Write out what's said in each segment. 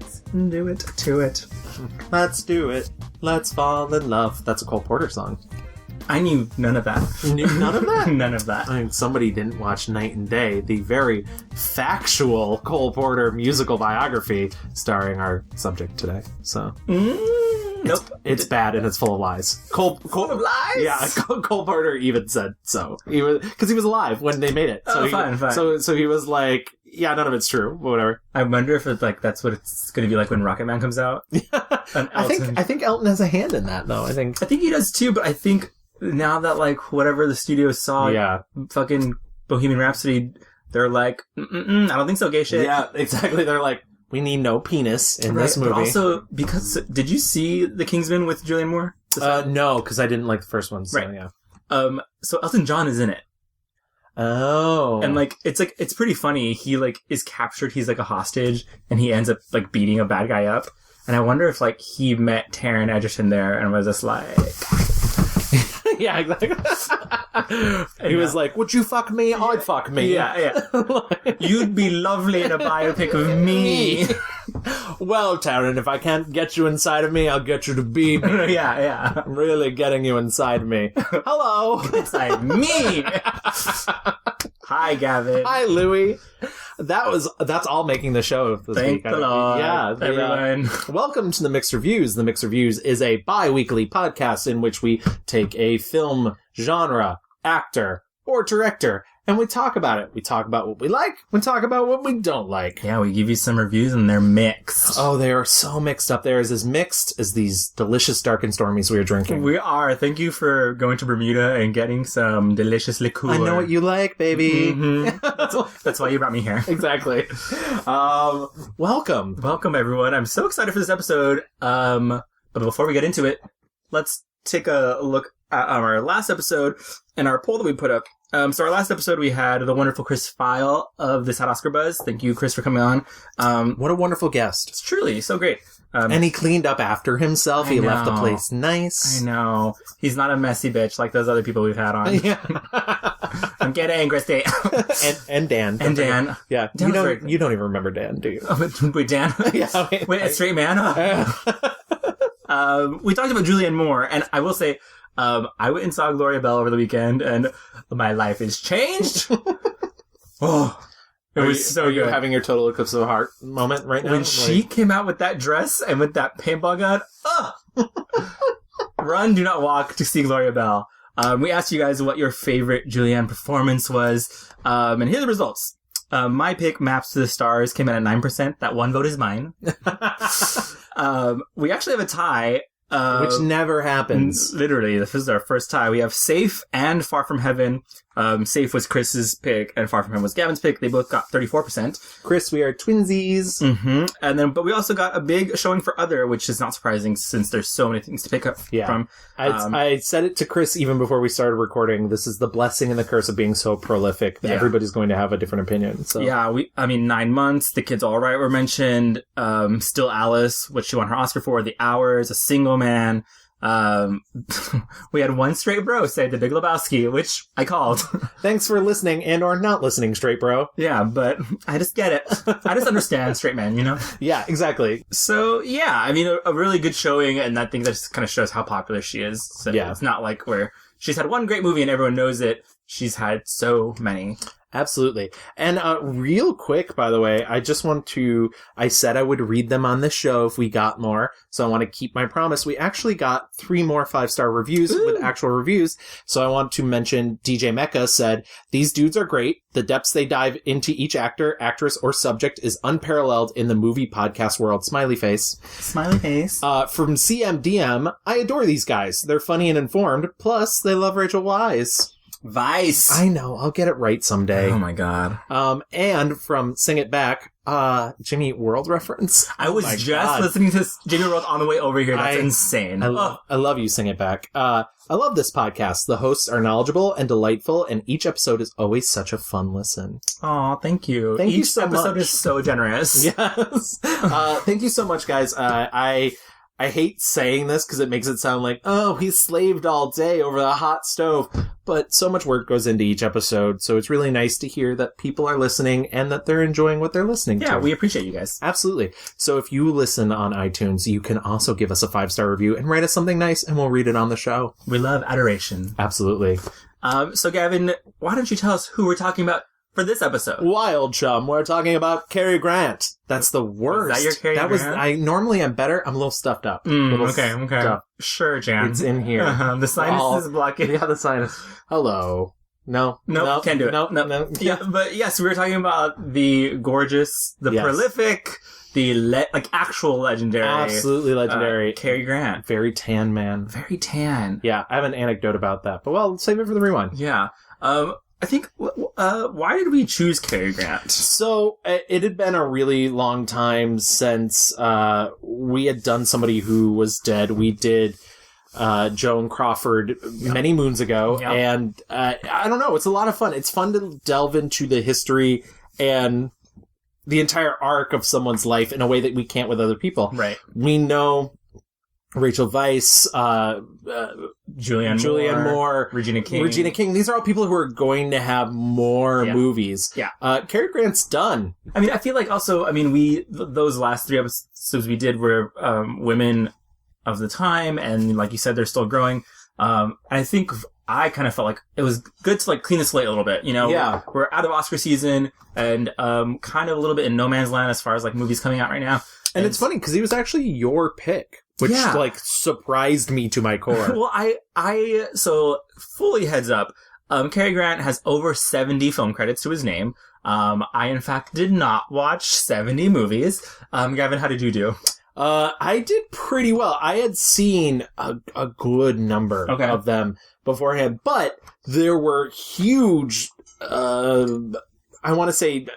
Let's do it to it. Let's do it. Let's fall in love. That's a Cole Porter song. I knew none of that. Knew none of that? None of that. I mean, somebody didn't watch Night and Day, the very factual Cole Porter musical biography starring our subject today. So, nope. It's bad and it's full of lies. Full of lies? Yeah, Cole Porter even said so. Because he was alive when they made it. So fine. So he was like, yeah, none of it's true, but whatever. I wonder if it's like that's what it's going to be like when Rocket Man comes out. I think Elton has a hand in that, though. I think he does too, but I think now that like whatever the studio saw, fucking Bohemian Rhapsody, they're like, I don't think so, gay shit. Yeah, exactly. They're like, we need no penis in this movie. But also, because did you see The Kingsman with Julianne Moore? No, because I didn't like the first one. So, yeah. So Elton John is in it. Oh. And like it's pretty funny. He like is captured. He's like a hostage, and he ends up like beating a bad guy up. And I wonder if like he met Taron Egerton there and was just like. Yeah, exactly. He was like, would you fuck me? I'd fuck me. Yeah. You'd be lovely in a biopic of me. Well, Taron, if I can't get you inside of me, I'll get you to be me. Yeah. I'm really getting you inside me. Hello. Inside me. Hi, Gavin. Hi, Louie. That's all making the show this week. Thank the Lord. Yeah, everyone. Welcome to the Mixed Reviews. The Mixed Reviews is a bi-weekly podcast in which we take a film, genre, actor, or director, and we talk about it. We talk about what we like. We talk about what we don't like. Yeah, we give you some reviews, and they're mixed. Oh, they are so mixed up. They're as mixed as these delicious dark and stormies we are drinking. We are. Thank you for going to Bermuda and getting some delicious liqueur. I know what you like, baby. Mm-hmm. That's why you brought me here. Exactly. Welcome. Welcome, everyone. I'm so excited for this episode. But before we get into it, let's take a look at our last episode and our poll that we put up. So our last episode, we had the wonderful Chris File of This Hot Oscar Buzz. Thank you, Chris, for coming on. What a wonderful guest. It's truly so great. And he cleaned up after himself. He left the place nice. I know. He's not a messy bitch like those other people we've had on. Yeah. I'm getting Christy. and Dan. And Dan. Yeah. Dan you don't even remember Dan, do you? Wait, Dan? Yeah. Wait, a straight man? We talked about Julianne Moore, and I will say, I went and saw Gloria Bell over the weekend, and my life is changed. It was so good. Are you having your total eclipse of the heart moment right now? When she came out with that dress and with that paintball gun, run, do not walk to see Gloria Bell. We asked you guys what your favorite Julianne performance was, and here are the results. My pick, Maps to the Stars, came in at 9%. That one vote is mine. We actually have a tie. Which never happens. Literally, this is our first tie. We have Safe and Far From Heaven. Safe was Chris's pick, and Far From Heaven was Gavin's pick. They both got 34%. Chris, we are twinsies. Mm-hmm. And then, but we also got a big showing for Other, which is not surprising since there's so many things to pick up from. I said it to Chris even before we started recording. This is the blessing and the curse of being so prolific that everybody's going to have a different opinion. So yeah, 9 months. The Kid's All Right were mentioned. Still Alice, which she won her Oscar for. The Hours, A Single Man. We had one straight bro say The Big Lebowski, which I called. Thanks for listening and or not listening, straight bro. Yeah, but I just get it. I just understand straight men, you know? Yeah, exactly. So, yeah, I mean, a really good showing, and I think that just kind of shows how popular she is. So yeah. It's not like where she's had one great movie and everyone knows it. She's had so many. Absolutely. And real quick, by the way, I said I would read them on this show if we got more, so I want to keep my promise. We actually got 3 more 5-star reviews with actual reviews, so I want to mention DJ Mecca said, "These dudes are great. The depths they dive into each actor, actress, or subject is unparalleled in the movie podcast world." Smiley face. Smiley face. From CMDM, "I adore these guys. They're funny and informed, plus they love Rachel Weisz." Vice. I know. I'll get it right someday. Oh my god. And from Sing It Back, Jimmy Eat World reference. I was just listening to Jimmy World on the way over here. That's insane. I love you, Sing It Back. I love this podcast. The hosts are knowledgeable and delightful, and each episode is always such a fun listen. Aw, thank you. Thank you so much. Each episode is so generous. Yes. Thank you so much, guys. I hate saying this because it makes it sound like, oh, he slaved all day over the hot stove. but so much work goes into each episode, so it's really nice to hear that people are listening and that they're enjoying what they're listening to. Yeah, we appreciate you guys. Absolutely. So if you listen on iTunes, you can also give us a 5-star review and write us something nice, and we'll read it on the show. We love adoration. Absolutely. So Gavin, why don't you tell us who we're talking about for this episode? Wild chum, we're talking about Cary Grant. That's the worst. Was that your Cary Grant? I normally am better. I'm a little stuffed up. Okay. Stuffed. Sure, Jan. It's in here. The sinus is blocking. Yeah, the sinus. Hello. No. Nope, can't do it. No. Yeah, but yes, we were talking about the gorgeous, the prolific, the actual legendary. Absolutely legendary. Cary Grant. Very tan man. Very tan. Yeah, I have an anecdote about that, but well, save it for the rewind. Yeah. I think, why did we choose Cary Grant? So, it had been a really long time since we had done somebody who was dead. We did Joan Crawford many moons ago, and I don't know, it's a lot of fun. It's fun to delve into the history and the entire arc of someone's life in a way that we can't with other people. Right. We know Rachel Weisz, Julianne Moore, Regina King. These are all people who are going to have more movies. Yeah. Cary Grant's done. I mean, I feel like also, those last 3 episodes we did were women of the time, and like you said, they're still growing. I think I kind of felt like it was good to clean the slate a little bit, you know? Yeah. We're out of Oscar season, and kind of a little bit in no man's land as far as movies coming out right now. And it's funny because he was actually your pick, which surprised me to my core. Well, so fully heads up, Cary Grant has over 70 film credits to his name. I in fact did not watch 70 movies. Gavin, how did you do? I did pretty well. I had seen a good number of them beforehand, but there were huge, I want to say,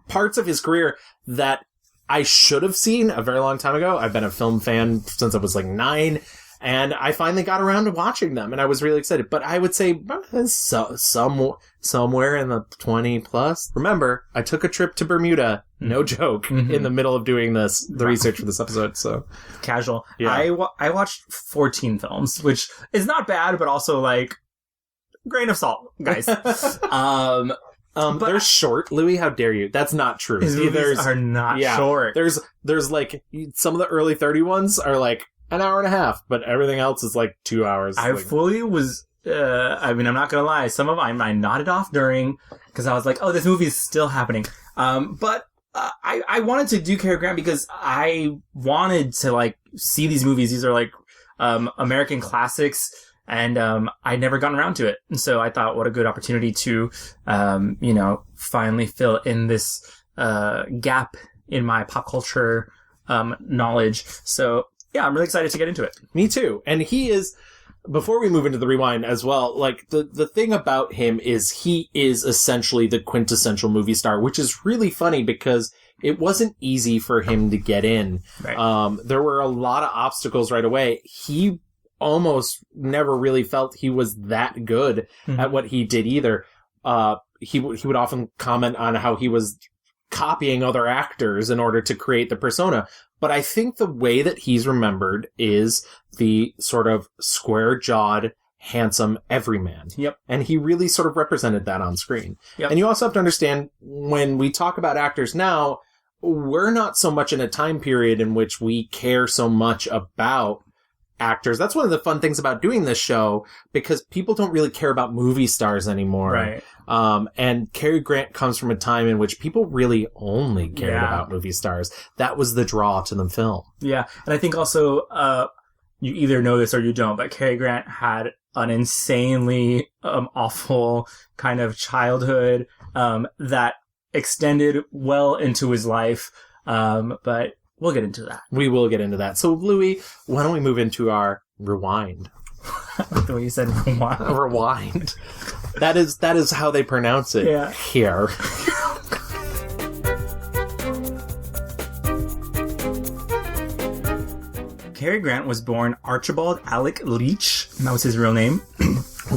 parts of his career that I should have seen a very long time ago. I've been a film fan since I was 9, and I finally got around to watching them, and I was really excited. But I would say somewhere in the 20 plus. Remember, I took a trip to Bermuda, no joke, in the middle of doing the research for this episode. So casual. Yeah. I watched 14 films, which is not bad, but also grain of salt, guys. But they're short. Louis, how dare you? That's not true. His movies are not short. There's some of the early 30 ones are an hour and a half, but everything else is 2 hours. I fully was, I'm not gonna lie, some of them I nodded off during, because I was like, oh, this movie is still happening. But I wanted to do Cary Grant because I wanted to see these movies. These are American classics. And, I'd never gotten around to it. And so I thought, what a good opportunity to, finally fill in this, gap in my pop culture, knowledge. So yeah, I'm really excited to get into it. Me too. And he is, before we move into the rewind as well, the thing about him is he is essentially the quintessential movie star, which is really funny because it wasn't easy for him to get in. Right. There were a lot of obstacles right away. He almost never really felt he was that good at what he did either. He would often comment on how he was copying other actors in order to create the persona. But I think the way that he's remembered is the sort of square-jawed, handsome everyman. Yep. And he really sort of represented that on screen. Yep. And you also have to understand, when we talk about actors now, we're not so much in a time period in which we care so much about actors. That's one of the fun things about doing this show, because people don't really care about movie stars anymore. Right. And Cary Grant comes from a time in which people really only cared about movie stars. That was the draw to the film. Yeah. And I think also, you either know this or you don't, but Cary Grant had an insanely, awful kind of childhood, that extended well into his life. But we'll get into that. We will get into that. So, Louis, why don't we move into our rewind? The way you said rewind. Rewind. That is how they pronounce it here. Cary Grant was born Archibald Alec Leach. That was his real name.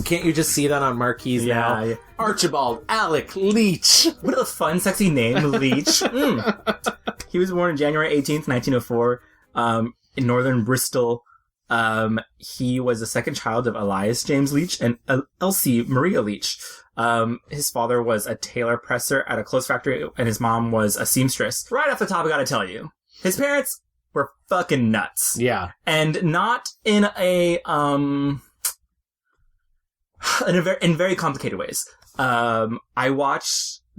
Can't you just see that on marquees now? Yeah. Archibald Alec Leach. What a fun, sexy name, Leach. He was born on January 18th, 1904, in northern Bristol, He was the second child of Elias James Leach and Elsie Maria Leach. His father was a tailor presser at a clothes factory, and his mom was a seamstress. Right off the top, I gotta tell you, his parents were fucking nuts. Yeah. And not in in very complicated ways.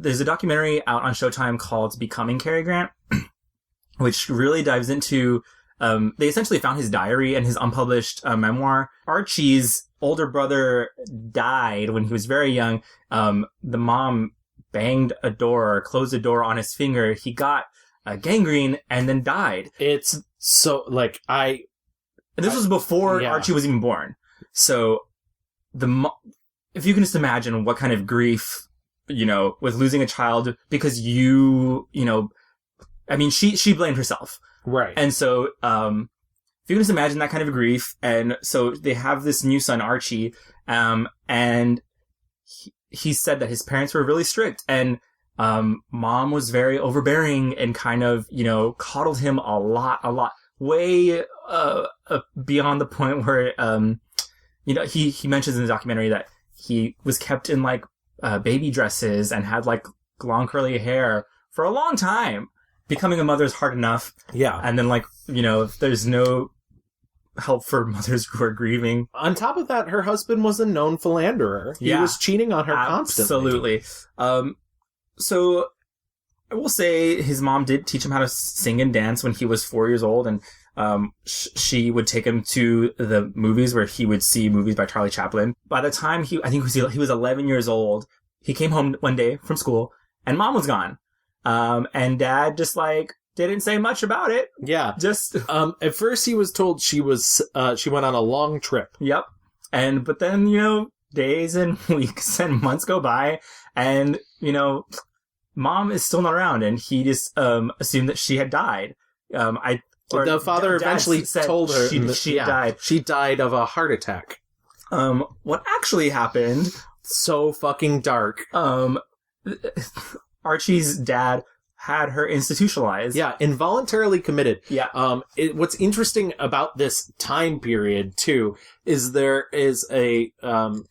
There's a documentary out on Showtime called Becoming Cary Grant, which really dives into, they essentially found his diary and his unpublished memoir. Archie's older brother died when he was very young. The mom banged a door or closed a door on his finger. He got gangrene and then died. It's so, like, this was before Archie was even born. So, if you can just imagine what kind of grief, with losing a child, because she blamed herself. Right. And so, if you can just imagine that kind of grief, and so they have this new son, Archie, and he said that his parents were really strict, and mom was very overbearing and kind of, coddled him a lot, way beyond the point where, he mentions in the documentary that he was kept in, like, baby dresses and had, like, long curly hair for a long time. Becoming a mother is hard enough. Yeah. And then, like, if there's no help for mothers who are grieving. On top of that, her husband was a known philanderer. He was cheating on her constantly. Absolutely. So I will say his mom did teach him how to sing and dance when he was 4 years old, and she would take him to the movies where he would see movies by Charlie Chaplin. By the time he was 11 years old, he came home one day from school and mom was gone. And dad just, like, didn't say much about it. Yeah. Just, at first he was told she went on a long trip. Yep. But then, days and weeks and months go by and, mom is still not around, and he just, assumed that she had died. The father eventually told her she died. She died of a heart attack. What actually happened? So fucking dark. Archie's dad had her institutionalized. Yeah, involuntarily committed. Yeah. What's interesting about this time period, too, is there is a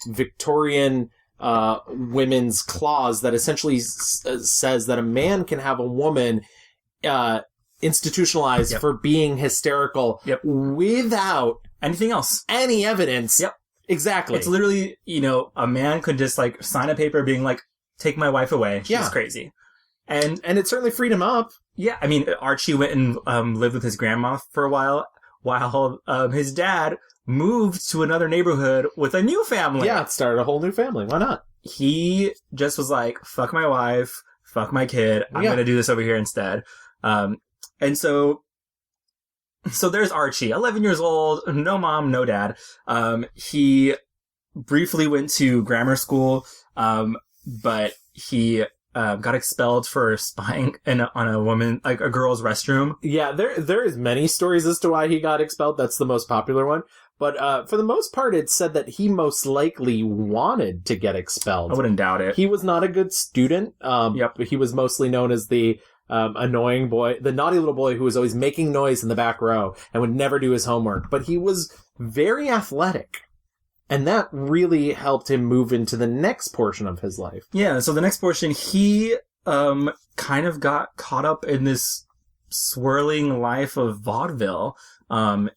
Victorian women's clause that essentially says that a man can have a woman institutionalized for being hysterical without anything else. Any evidence. Yep. Exactly. It's literally, a man could just, like, sign a paper being like, take my wife away. She's crazy. And it certainly freed him up. Yeah. I mean, Archie went and lived with his grandma for a while his dad moved to another neighborhood with a new family. Yeah, it started a whole new family. Why not? He just was like, fuck my wife, fuck my kid. I'm going to do this over here instead. And so there's Archie, 11 years old, no mom, no dad. He briefly went to grammar school, but he got expelled for spying on a woman, like a girl's restroom. Yeah, there is many stories as to why he got expelled. That's the most popular one. But for the most part, it's said that he most likely wanted to get expelled. I wouldn't doubt it. He was not a good student. He was mostly known as the annoying boy, the naughty little boy who was always making noise in the back row and would never do his homework. But he was very athletic. And that really helped him move into the next portion of his life. Yeah, so the next portion, he kind of got caught up in this swirling life of vaudeville.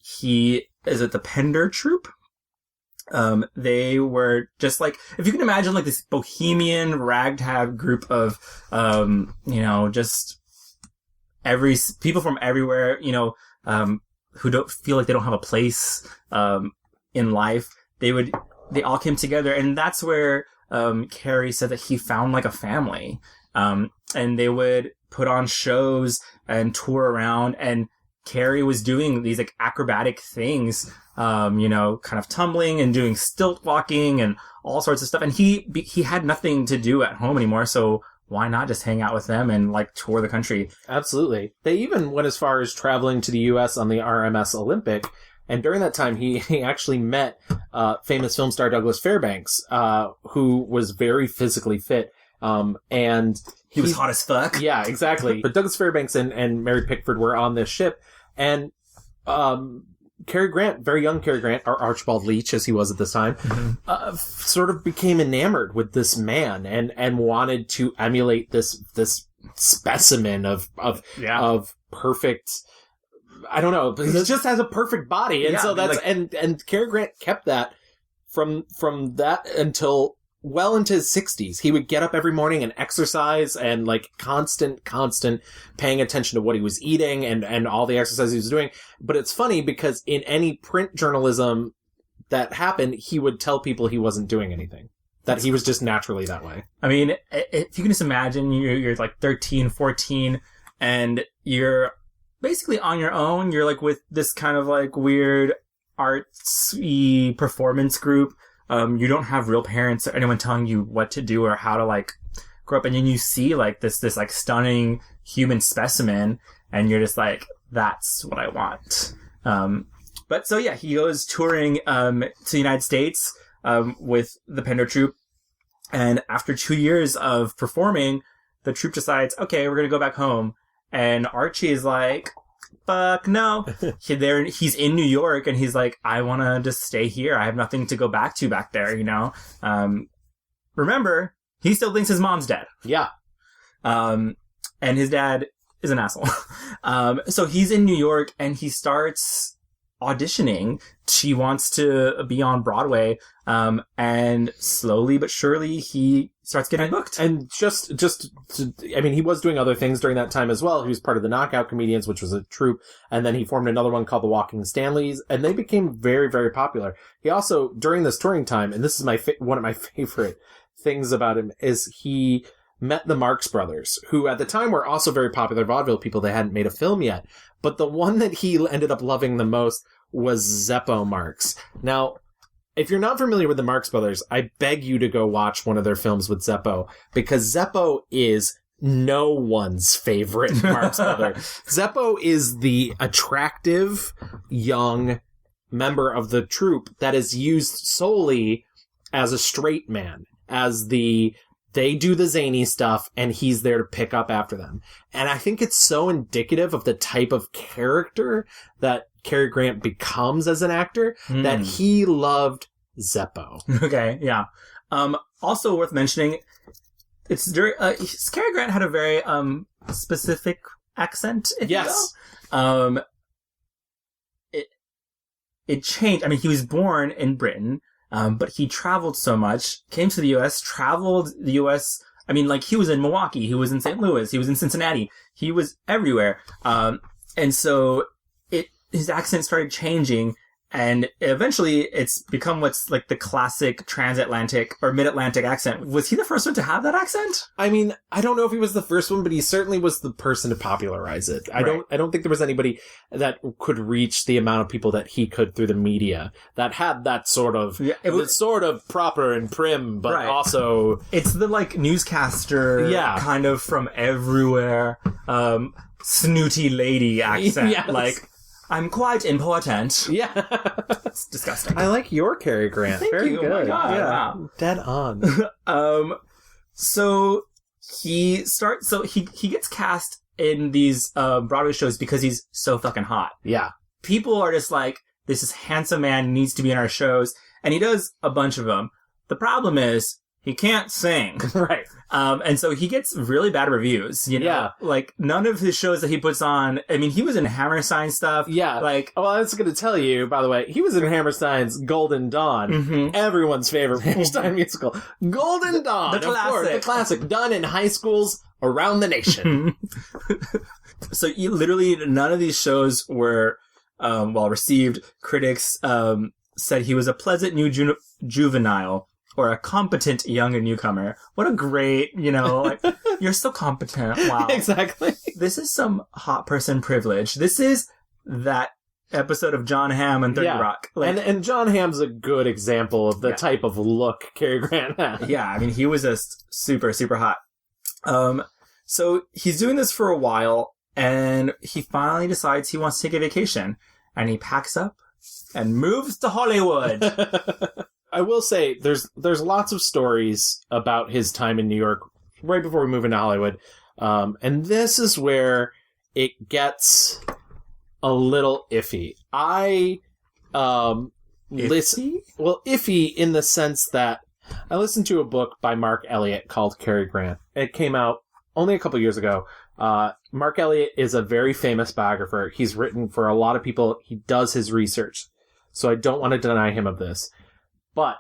He is at the Pender Troupe. They were just like, if you can imagine, like, this bohemian ragtag group of, just people from everywhere, who don't feel like they don't have a place, in life. They all came together, and that's where, Cary said that he found, like, a family. And they would put on shows and tour around, and Cary was doing these, like, acrobatic things, kind of tumbling and doing stilt walking and all sorts of stuff. And he had nothing to do at home anymore, so why not just hang out with them and, like, tour the country? Absolutely. They even went as far as traveling to the U.S. on the RMS Olympic. And during that time, he actually met famous film star Douglas Fairbanks, who was very physically fit. And he was hot as fuck. Yeah, exactly. But Douglas Fairbanks and Mary Pickford were on this ship. And Cary Grant, very young Cary Grant, or Archibald Leach as he was at this time, sort of became enamored with this man and wanted to emulate this specimen of perfect. I don't know, but he just has a perfect body, and so that's and Cary Grant kept that from that until well into his 60s. He would get up every morning and exercise, and like constant paying attention to what he was eating and all the exercise he was doing. But it's funny because in any print journalism that happened, he would tell people he wasn't doing anything, that he was just naturally that way. I mean, if you can just imagine you're like 13, 14, and you're basically on your own. You're like with this kind of like weird artsy performance group. You don't have real parents or anyone telling you what to do or how to like grow up. And then you see like this like stunning human specimen, and you're just like, that's what I want. But so yeah, he goes touring to the United States with the Pendo troupe. And after 2 years of performing, the troupe decides, okay, we're going to go back home. And Archie is like, fuck no. He's in New York, and he's like, I want to just stay here. I have nothing to go back to back there, you know? Remember, he still thinks his mom's dead. Yeah. And his dad is an asshole. So he's in New York, and he starts auditioning. She wants to be on Broadway. And slowly but surely he starts getting booked. And I mean, he was doing other things during that time as well. He was part of the Knockout Comedians, which was a troupe. And then he formed another one called the Walking Stanleys, and they became very, very popular. He also, during this touring time, and this is one of my favorite things about him, is he met the Marx Brothers, who at the time were also very popular vaudeville people. They hadn't made a film yet. But the one that he ended up loving the most was Zeppo Marx. Now, if you're not familiar with the Marx Brothers, I beg you to go watch one of their films with Zeppo, because Zeppo is no one's favorite Marx Brother. Zeppo is the attractive young member of the troupe that is used solely as a straight man, as they do the zany stuff, and he's there to pick up after them. And I think it's so indicative of the type of character that Cary Grant becomes as an actor that he loved Zeppo. Okay, yeah. Also worth mentioning, it's during Cary Grant had a very specific accent. If Yes. You will. It changed. I mean, he was born in Britain. But he traveled so much, came to the U.S., traveled the U.S. I mean, like, he was in Milwaukee, he was in St. Louis, he was in Cincinnati, he was everywhere. And so his accent started changing, and eventually it's become what's like the classic transatlantic or mid-Atlantic accent. Was he the first one to have that accent? I mean, I don't know if he was the first one, but he certainly was the person to popularize it. I don't think there was anybody that could reach the amount of people that he could through the media that had that sort of, it was sort of proper and prim, but also it's the like newscaster kind of from everywhere, snooty lady accent. Yes. Like, I'm quite important. Yeah. It's disgusting. I like your Cary Grant. Thank Very you. good. Oh my God. Yeah. Wow. Dead on. So he gets cast in these Broadway shows because he's so fucking hot. Yeah. People are just like, this is handsome man, needs to be in our shows. And he does a bunch of them. The problem is, he can't sing. Right. And so he gets really bad reviews, you know? Yeah. Like, none of his shows that he puts on, I mean, he was in Hammerstein stuff. Yeah. Like, well, I was going to tell you, by the way, he was in Hammerstein's Golden Dawn. Everyone's favorite Hammerstein musical. Golden Dawn. The classic. Of course, the classic. Done in high schools around the nation. So literally none of these shows were well received. Critics said he was a pleasant new juvenile, or a competent young newcomer. What a great, like, you're so competent. Wow. Exactly. This is some hot person privilege. This is that episode of John Hamm and 30 Rock. Like, and John Hamm's a good example of the type of look Cary Grant had. Yeah, I mean, he was just super, super hot. So he's doing this for a while, and he finally decides he wants to take a vacation. And he packs up and moves to Hollywood. I will say, there's lots of stories about his time in New York right before we move into Hollywood. And this is where it gets a little iffy. I Iffy in the sense that I listened to a book by Mark Elliott called Cary Grant. It came out only a couple years ago. Mark Elliott is a very famous biographer. He's written for a lot of people. He does his research. So I don't want to deny him of this. But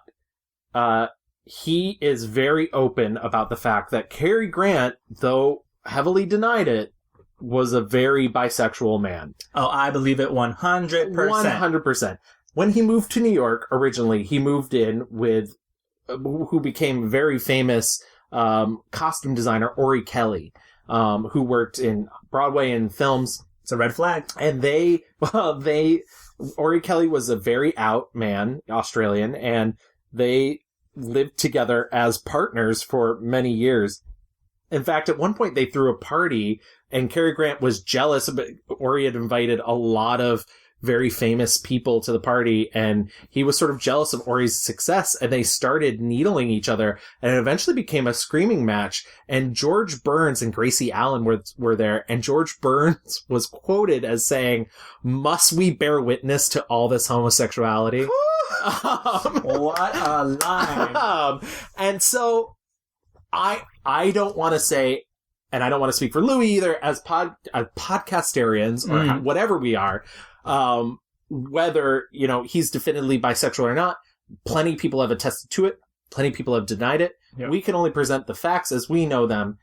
he is very open about the fact that Cary Grant, though heavily denied it, was a very bisexual man. Oh, I believe it 100%. 100%. When he moved to New York, originally, he moved in with who became very famous costume designer Ori Kelly, who worked in Broadway and films. It's a red flag. And Ori Kelly was a very out man, Australian, and they lived together as partners for many years. In fact, at one point they threw a party and Cary Grant was jealous, but Ori had invited a lot of very famous people to the party, and he was sort of jealous of Ori's success, and they started needling each other, and it eventually became a screaming match, and George Burns and Gracie Allen were there, and George Burns was quoted as saying, "Must we bear witness to all this homosexuality?" What a line. And so, I don't want to say, and I don't want to speak for Louis either, as podcastarians, or whatever we are, whether, he's definitively bisexual or not. Plenty of people have attested to it. Plenty of people have denied it. Yep. We can only present the facts as we know them.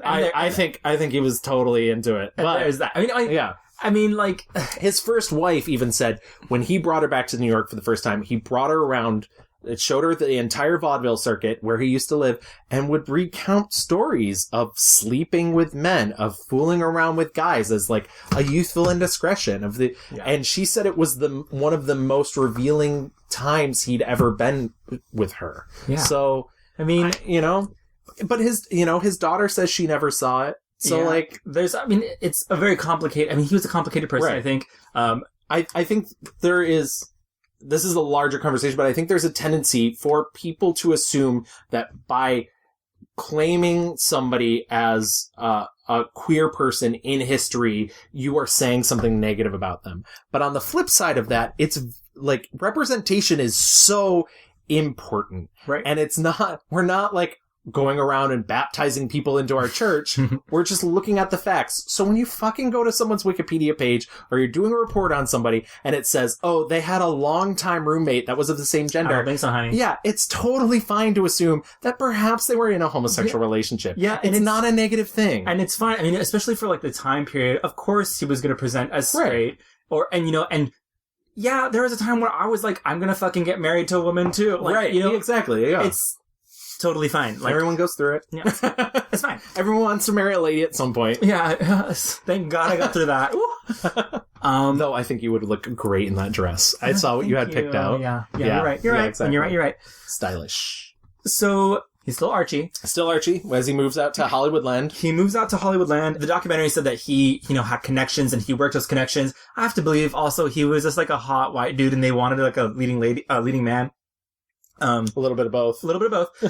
I think he was totally into it. But there's that. Yeah. I mean, like, his first wife even said when he brought her back to New York for the first time, he brought her around. It showed her the entire vaudeville circuit where he used to live and would recount stories of sleeping with men, of fooling around with guys as like a youthful indiscretion and she said it was one of the most revealing times he'd ever been with her. Yeah. So, I mean, but his daughter says she never saw it. So it's a very complicated, he was a complicated person, right. I think. I think this is a larger conversation, but I think there's a tendency for people to assume that by claiming somebody as a queer person in history, you are saying something negative about them. But on the flip side of that, it's like representation is so important. Right. And we're not like going around and baptizing people into our church. We're just looking at the facts. So when you fucking go to someone's Wikipedia page or you're doing a report on somebody and it says, oh, they had a longtime roommate that was of the same gender. I don't think so, honey. Yeah, it's totally fine to assume that perhaps they were in a homosexual relationship. Yeah. It's not a negative thing. And it's fine. Especially for like the time period, of course he was going to present as straight. Right. Yeah, there was a time where I was like, I'm going to fucking get married to a woman too. Like, right. Exactly. Yeah. It's totally fine. Like, everyone goes through it. Yeah, it's fine. Everyone wants to marry a lady at some point. Yeah, thank God I got through that. Though I think you would look great in that dress. I saw what you had picked out. Yeah, you're right. You're right. Exactly. You're right. Stylish. So he's still Archie. As he moves out to Hollywoodland. He moves out to Hollywoodland. The documentary said that he, had connections and he worked those connections. I have to believe also he was just like a hot white dude and they wanted like a leading man. A little bit of both.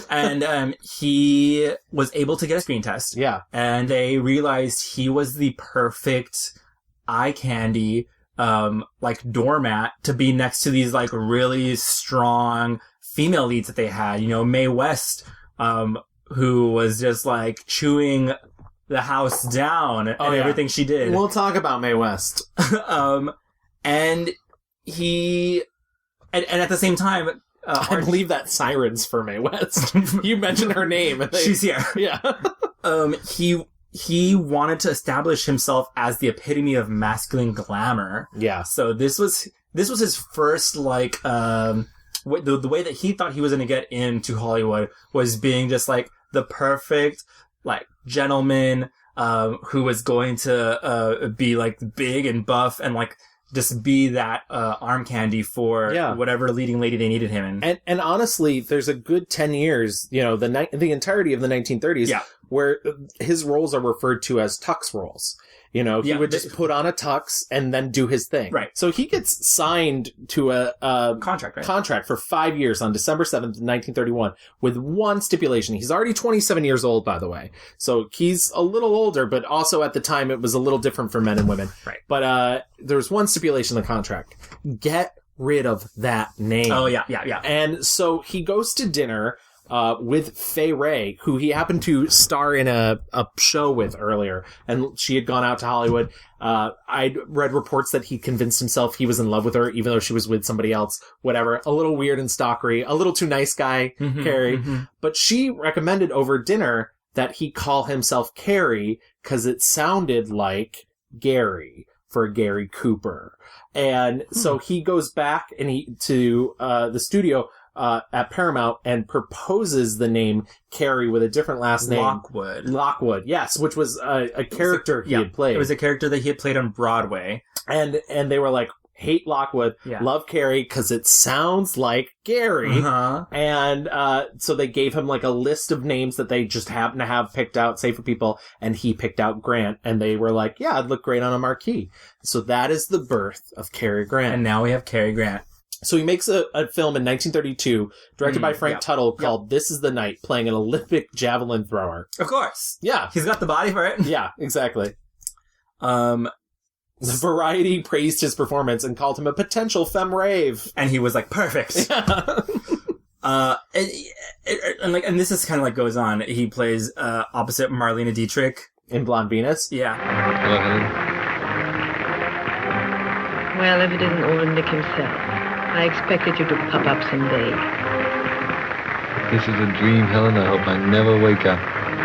And he was able to get a screen test. Yeah. And they realized he was the perfect eye candy, doormat to be next to these like really strong female leads that they had. Mae West, who was just like chewing the house down and everything she did. We'll talk about Mae West. And he, and at the same time, I believe that sirens for Mae West. You mentioned her name. She's here. Yeah. He wanted to establish himself as the epitome of masculine glamour. Yeah. So this was his first the way that he thought he was going to get into Hollywood was being just like the perfect like gentleman who was going to be like big and buff and like just be that arm candy for whatever leading lady they needed him in. And honestly, there's a good 10 years, the entirety of the 1930s, where his roles are referred to as tux roles. He Yeah, would just put on a tux and then do his thing. Right. So he gets signed to a Contract, right? contract for 5 years on December 7th, 1931, with one stipulation. He's already 27 years old, by the way. So he's a little older, but also at the time it was a little different for men and women. Right. But there's one stipulation in the contract. Get rid of that name. Oh, yeah. And so he goes to dinner with Fay Wray, who he happened to star in a show with earlier, and she had gone out to Hollywood. I'd read reports that he convinced himself he was in love with her, even though she was with somebody else. Whatever. A little weird and stalkery. A little too nice guy, Cary. But she recommended over dinner that he call himself Cary because it sounded like Gary for Gary Cooper. And so he goes back to the studio at Paramount and proposes the name Cary with a different last name. Lockwood, yes, which was a character he had played. It was a character that he had played on Broadway. And they were like, hate Lockwood, love Cary because it sounds like Gary. And so they gave him like a list of names that they just happened to have picked out, say for people, and he picked out Grant, and they were like, yeah, it'd look great on a marquee. So that is the birth of Cary Grant. And now we have Cary Grant. So he makes a film in 1932, directed by Frank Tuttle, called This Is the Night, playing an Olympic javelin thrower. Of course. Yeah. He's got the body for it. Yeah, exactly. The Variety praised his performance and called him a potential femme rave. And he was like, perfect. And this is kind of like goes on. He plays opposite Marlene Dietrich. In Blonde Venus? Yeah. Hello, Helen. Well, if it isn't old Nick himself. I expected you to pop up someday. This is a dream, Helen. I hope I never wake up.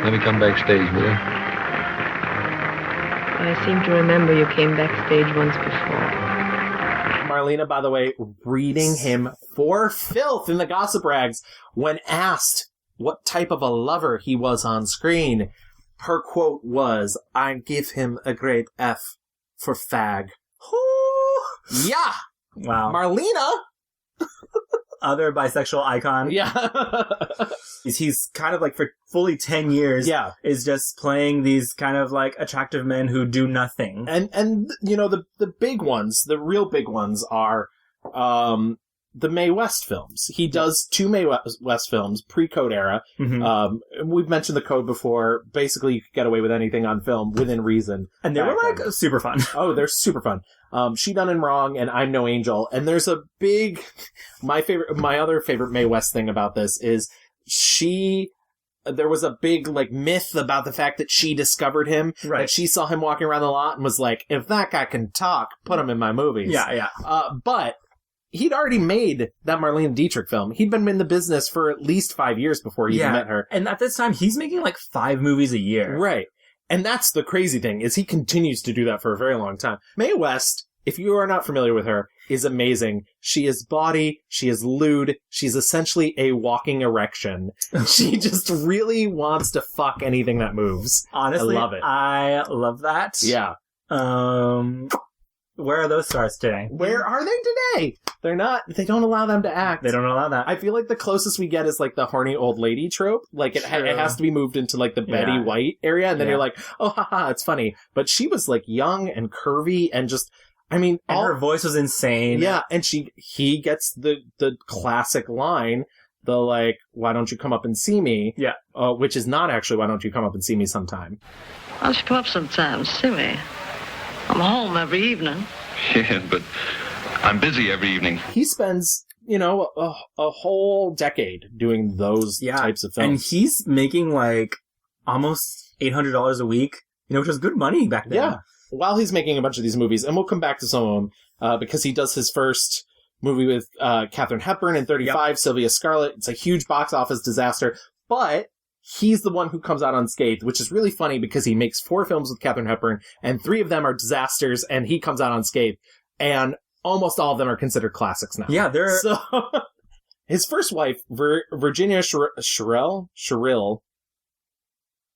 Let me come backstage, will you? I seem to remember you came backstage once before. Marlena, by the way, reading him for filth in the gossip rags when asked what type of a lover he was on screen. Her quote was, I give him a great F for fag. Yeah! Wow. Marlena! Other bisexual icon. Yeah. He's kind of like for fully 10 years. Yeah. Is just playing these kind of like attractive men who do nothing. And the big ones, the real big ones are, the Mae West films. He does 2 Mae West films, pre-Code era. We've mentioned the Code before. Basically, you could get away with anything on film within reason. And they were like super fun. Oh, they're super fun. She Done and Wrong and I'm No Angel. And there's a big, my other favorite Mae West thing about this is there was a big like myth about the fact that she discovered him. Right. That she saw him walking around the lot and was like, if that guy can talk, put him in my movies. Yeah. But he'd already made that Marlene Dietrich film. He'd been in the business for at least 5 years before he even met her. And at this time, he's making like 5 movies a year. Right. And that's the crazy thing, is he continues to do that for a very long time. Mae West, if you are not familiar with her, is amazing. She is bawdy. She is lewd. She's essentially a walking erection. She just really wants to fuck anything that moves. Honestly, I love it. I love that. Yeah. Where are those stars today? Where are they today? They don't allow them to act. They don't allow that. I feel like the closest we get is like the horny old lady trope. Like it has to be moved into like the Betty White area. And then you're like, oh, haha, it's funny. But she was like young and curvy and just, I mean. And her voice was insane. Yeah. And he gets the classic line, the like, why don't you come up and see me? Yeah. Which is not actually, why don't you come up and see me sometime? I'll show up sometimes, see me. I'm home every evening. Yeah, but I'm busy every evening. He spends, a whole decade doing those types of films. And he's making like almost $800 a week, which was good money back then. Yeah. While he's making a bunch of these movies, and we'll come back to some of them, because he does his first movie with Katharine Hepburn in 35, Sylvia Scarlett. It's a huge box office disaster, but he's the one who comes out unscathed, which is really funny because he makes 4 films with Katharine Hepburn, and 3 of them are disasters, and he comes out unscathed. And almost all of them are considered classics now. Yeah, they're... So, his first wife, Virginia Sherrill.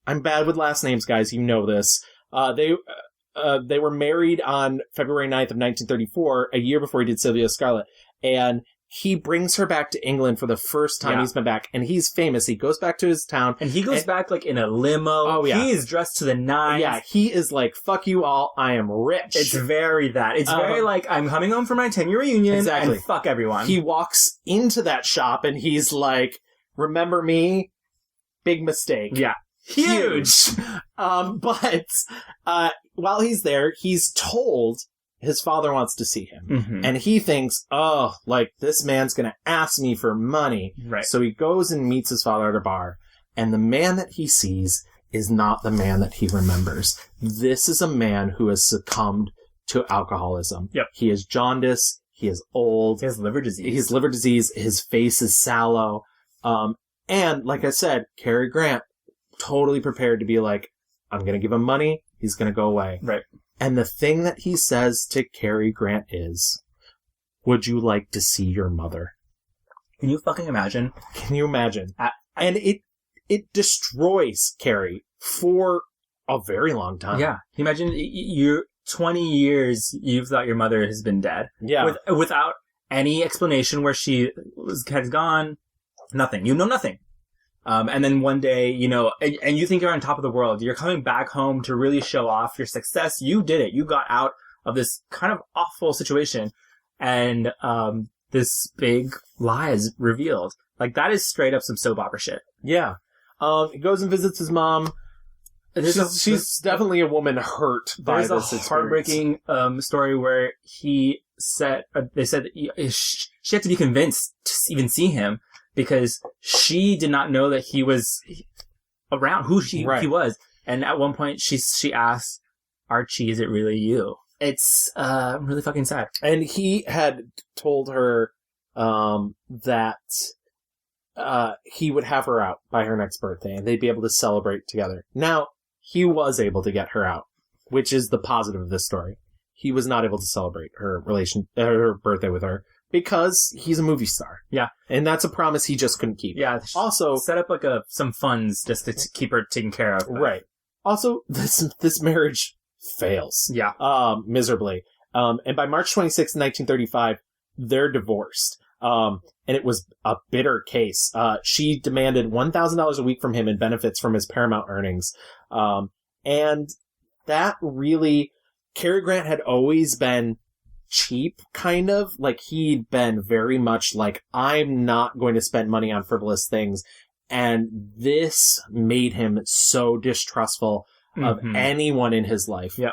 I'm bad with last names, guys. You know this. They were married on February 9th of 1934, a year before he did Sylvia Scarlett. And he brings her back to England for the first time he's been back, and he's famous. He goes back to his town. And he goes back, like, in a limo. Oh, yeah. He is dressed to the nines. Yeah, he is like, fuck you all, I am rich. It's very that. It's very like, I'm coming home for my 10-year reunion, Exactly. and fuck everyone. He walks into that shop, and he's like, remember me? Big mistake. Yeah. Huge! But while he's there, he's told his father wants to see him. Mm-hmm. And he thinks, oh, like, this man's going to ask me for money. Right. So he goes and meets his father at a bar. And the man that he sees is not the man that he remembers. This is a man who has succumbed to alcoholism. Yep. He is jaundice. He is old. He has liver disease. His liver disease. His face is sallow. And like I said, Cary Grant, totally prepared to be like, I'm going to give him money. He's going to go away. Right. And the thing that he says to Cary Grant is, would you like to see your mother? Can you fucking imagine? Can you imagine? And it destroys Cary for a very long time. Yeah. Can you imagine you're 20 years you've thought your mother has been dead. Yeah. Without any explanation where she has gone. Nothing. You know nothing. And then one day, you know, and you think you're on top of the world. You're coming back home to really show off your success. You did it. You got out of this kind of awful situation. And this big lie is revealed. Like, that is straight up some soap opera shit. Yeah. He goes and visits his mom. She's definitely a woman hurt by this experience. There's a heartbreaking story where they said that she had to be convinced to even see him because she did not know that he was around, who he was. And at one point she asked, Archie, is it really you? It's really fucking sad. And he had told her that he would have her out by her next birthday and they'd be able to celebrate together. Now, he was able to get her out, which is the positive of this story. He was not able to celebrate her birthday with her because he's a movie star. Yeah. And that's a promise he just couldn't keep. Yeah. Also, set up like some funds just to keep her taken care of. But. Right. Also, this marriage fails. Yeah. Miserably. And by March 26, 1935, they're divorced. And it was a bitter case. She demanded $1,000 a week from him in benefits from his Paramount earnings. And that really, Cary Grant had always been cheap, kind of. Like, he'd been very much like, I'm not going to spend money on frivolous things. And this made him so distrustful of anyone in his life. Yeah.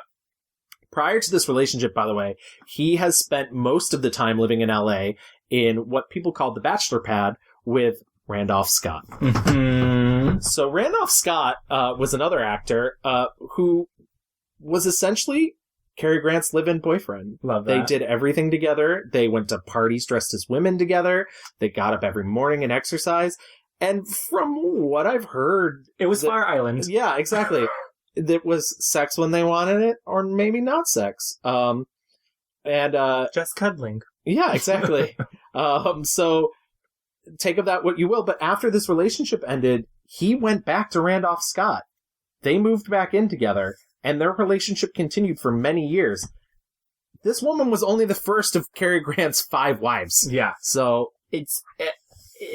Prior to this relationship, by the way, he has spent most of the time living in LA in what people called the bachelor pad with Randolph Scott. Mm-hmm. So Randolph Scott was another actor who was essentially Cary Grant's live-in boyfriend. Love that. They did everything together. They went to parties dressed as women together. They got up every morning and exercised. And from what I've heard... It was Fire Island. Yeah, exactly. It was sex when they wanted it, or maybe not sex. Just cuddling. Yeah, exactly. So take of that what you will. But after this relationship ended, he went back to Randolph Scott. They moved back in together, and their relationship continued for many years. This woman was only the first of Cary Grant's 5 wives. Yeah. So in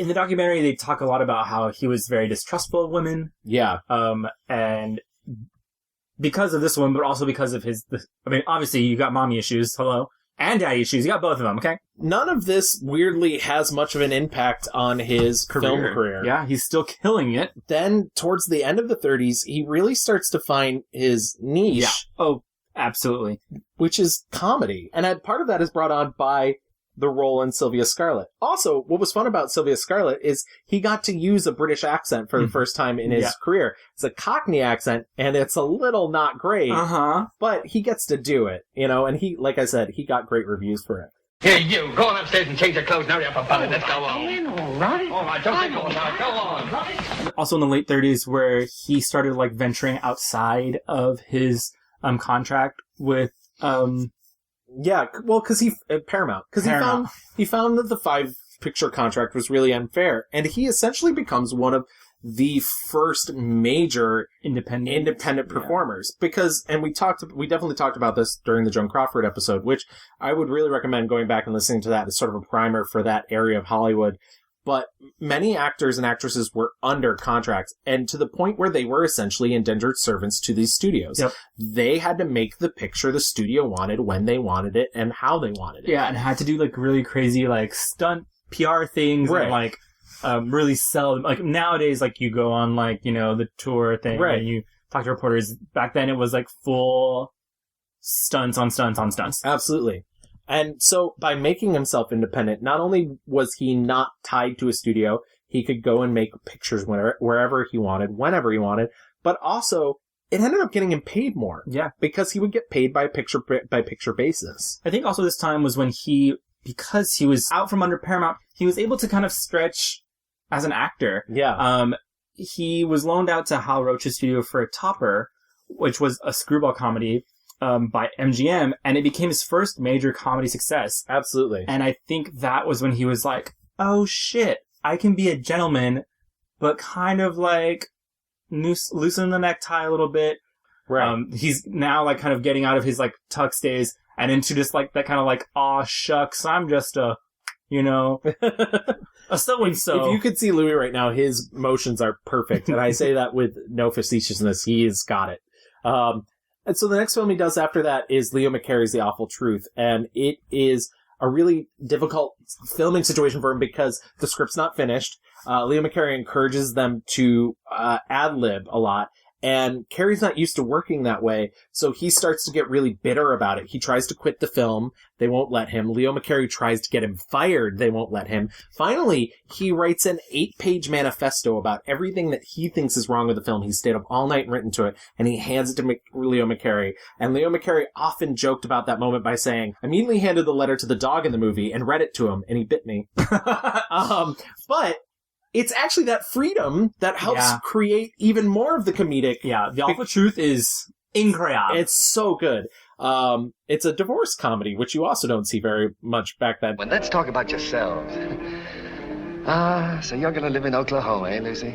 the documentary, they talk a lot about how he was very distrustful of women. Yeah. And because of this one, but also because of obviously you got mommy issues, hello, and daddy issues. You got both of them, okay? None of this weirdly has much of an impact on his film career. Yeah, he's still killing it. Then, towards the end of the 30s, he really starts to find his niche. Yeah. Oh, absolutely. Which is comedy. And part of that is brought on by the role in Sylvia Scarlett. Also, what was fun about Sylvia Scarlett is he got to use a British accent for the first time in his career. It's a Cockney accent, and it's a little not great. But he gets to do it, and he, like I said, he got great reviews for it. Here, you, go on upstairs and change your clothes now. Up above it. Let's go on. All right, don't take long now. Go on. Also in the late 30s, where he started venturing outside of his contract with Yeah, well, because Paramount. Because he found that the 5-picture contract was really unfair, and he essentially becomes one of the first major independent performers. Because, and we definitely talked about this during the Joan Crawford episode, which I would really recommend going back and listening to that as sort of a primer for that area of Hollywood. But many actors and actresses were under contract, and to the point where they were essentially indentured servants to these studios. Yep. They had to make the picture the studio wanted, when they wanted it, and how they wanted it. Yeah, and had to do like really crazy like stunt PR things, right. And like really sell them. Like nowadays, like you go on like, you know, the tour thing, right. And you talk to reporters. Back then it was like full stunts on stunts on stunts. Absolutely. And so by making himself independent, not only was he not tied to a studio, he could go and make pictures wherever he wanted, whenever he wanted, but also it ended up getting him paid more. Yeah. Because he would get paid by picture basis. I think also this time was when because he was out from under Paramount, he was able to kind of stretch as an actor. Yeah. He was loaned out to Hal Roach's studio for Topper, which was a screwball comedy by MGM, and it became his first major comedy success. Absolutely. And I think that was when he was like, oh shit, I can be a gentleman, but kind of like loosen the necktie a little bit. Right. He's now like kind of getting out of his like tux days and into just like that kind of like, aw shucks, I'm just a, you know, a so-and-so. If you could see Louis right now, his motions are perfect. And I say that with no facetiousness. He's got it. And so the next film he does after that is Leo McCarey's The Awful Truth. And it is a really difficult filming situation for him because the script's not finished. Leo McCarey encourages them to ad-lib a lot. And Cary's not used to working that way, so he starts to get really bitter about it. He tries to quit the film. They won't let him. Leo McCarey tries to get him fired. They won't let him. Finally, he writes an 8-page manifesto about everything that he thinks is wrong with the film. He stayed up all night and written to it, and he hands it to Leo McCarey. And Leo McCarey often joked about that moment by saying, I immediately handed the letter to the dog in the movie and read it to him, and he bit me. But it's actually that freedom that helps create even more of the comedic. Yeah, The Awful Truth is incredible. It's so good. It's a divorce comedy, which you also don't see very much back then. Well, let's talk about yourselves. So you're gonna live in Oklahoma, eh, Lucy?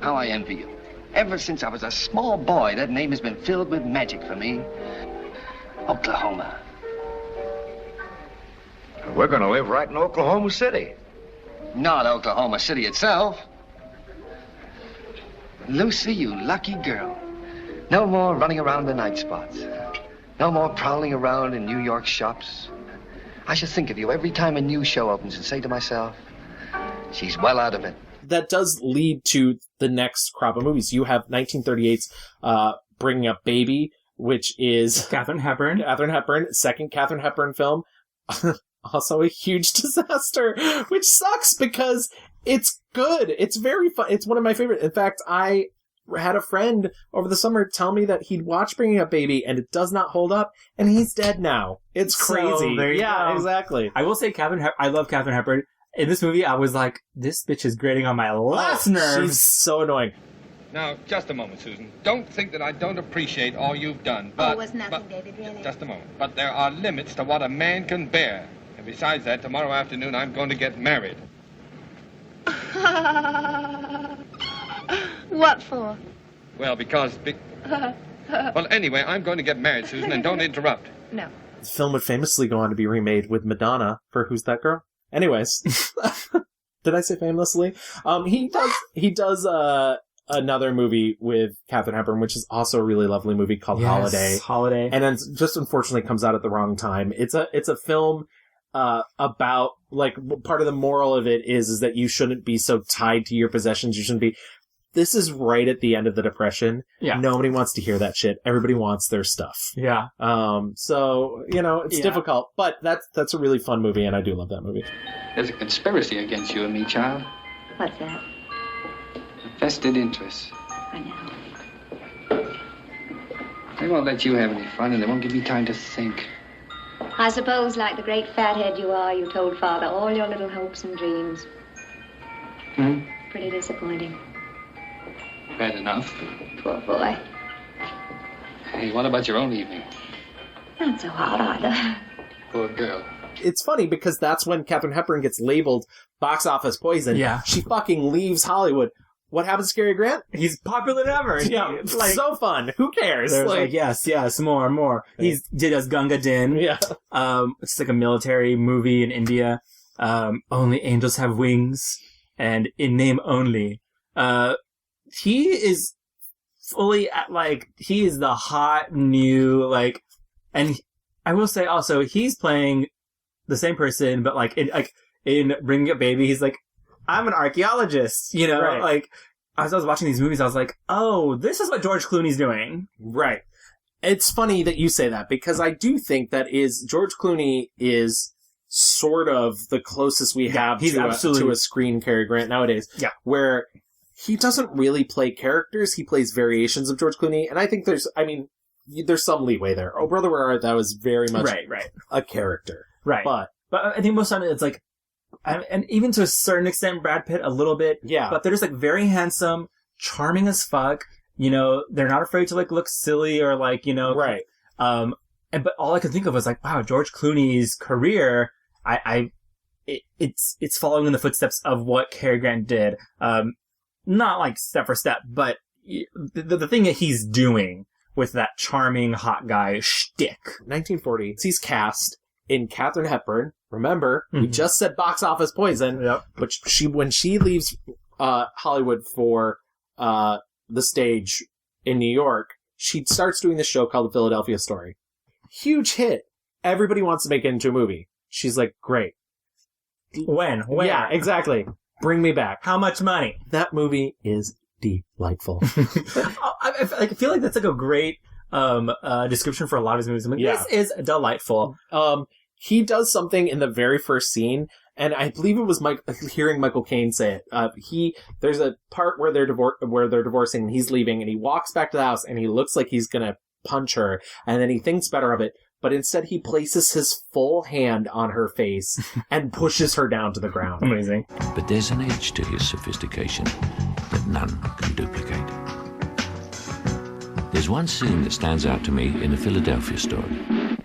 How I envy you. Ever since I was a small boy, that name has been filled with magic for me. Oklahoma. We're gonna live right in Oklahoma City. Not Oklahoma City itself. Lucy, you lucky girl. No more running around the night spots. No more prowling around in New York shops. I should think of you every time a new show opens and say to myself, she's well out of it. That does lead to the next crop of movies. You have 1938's Bringing Up Baby, which is Katharine Hepburn. Second Katharine Hepburn film. Also a huge disaster, which sucks because it's good. It's very fun. It's one of my favorite. In fact, I had a friend over the summer tell me that he'd watch Bringing Up Baby and it does not hold up, and he's dead now. It's crazy. There you go. Exactly. I will say I love Katharine Hepburn. In this movie, I was like, this bitch is grating on my last nerves. She's so annoying. Now, just a moment, Susan. Don't think that I don't appreciate all you've done, but... it was nothing, David, really. Just a moment. But there are limits to what a man can bear. And besides that, tomorrow afternoon, I'm going to get married. What for? Well, because... Well, anyway, I'm going to get married, Susan, and don't interrupt. No. The film would famously go on to be remade with Madonna for Who's That Girl? Anyways. Did I say famously? He does another movie with Katharine Hepburn, which is also a really lovely movie called Holiday. And then just unfortunately comes out at the wrong time. It's a film about, like, part of the moral of it is that you shouldn't be so tied to your possessions. You shouldn't be. This is right at the end of the Depression. Yeah. Nobody wants to hear that shit. Everybody wants their stuff. Yeah. So, it's difficult, but that's a really fun movie, and I do love that movie. There's a conspiracy against you and me, child. What's that? A vested interest. I know. They won't let you have any fun, and they won't give you time to think. I suppose, like the great fathead you are, you told Father all your little hopes and dreams. Pretty disappointing. Bad enough. Poor boy. Hey, what about your own evening? Not so hot either. Poor girl. It's funny because that's when Katharine Hepburn gets labeled box office poison. Yeah. She fucking leaves Hollywood. What happens to Cary Grant? He's popular than ever. Yeah, Like, so fun. Who cares? there's like, yes, more. He did as Gunga Din. Yeah. It's like a military movie in India. Only angels have wings, and in name only. He is fully at, like, he is the hot new, like, and I will say also, he's playing the same person, but like in Bringing Up Baby, he's like, I'm an archaeologist, you know? Right. Like, as I was watching these movies, I was like, oh, this is what George Clooney's doing. Right. It's funny that you say that, because I do think that George Clooney is sort of the closest we have to a screen Cary Grant nowadays. Yeah. Where he doesn't really play characters, he plays variations of George Clooney, and I think there's some leeway there. Oh, Brother, Where Art Thou is very much a character. Right. But I think most of the time it's like, and even to a certain extent, Brad Pitt a little bit. Yeah. But they're just like very handsome, charming as fuck. You know, they're not afraid to like look silly or like, you know. Right. But all I could think of was like, wow, George Clooney's career, it's following in the footsteps of what Cary Grant did. Not like step for step, but the thing that he's doing with that charming hot guy shtick. 1940, he's cast in Katharine Hepburn. Remember, we just said box office poison. Yep. But when she leaves Hollywood for the stage in New York, she starts doing this show called The Philadelphia Story. Huge hit. Everybody wants to make it into a movie. She's like, great. When? Yeah, exactly. Bring me back. How much money? That movie is delightful. I feel like that's like a great description for a lot of his movies. I'm like, this is delightful. He does something in the very first scene, and I believe it was hearing Michael Caine say it. There's a part where they're divorcing, and he's leaving, and he walks back to the house, and he looks like he's gonna punch her, and then he thinks better of it, but instead he places his full hand on her face and pushes her down to the ground. Amazing. But there's an edge to his sophistication that none can duplicate. There's one scene that stands out to me in The Philadelphia Story.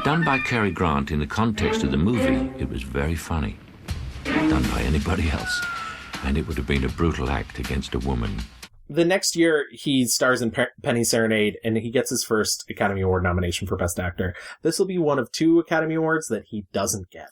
Done by Cary Grant in the context of the movie, it was very funny. Done by anybody else, and it would have been a brutal act against a woman. The next year, he stars in Penny Serenade, and he gets his first Academy Award nomination for Best Actor. This will be one of 2 Academy Awards that he doesn't get.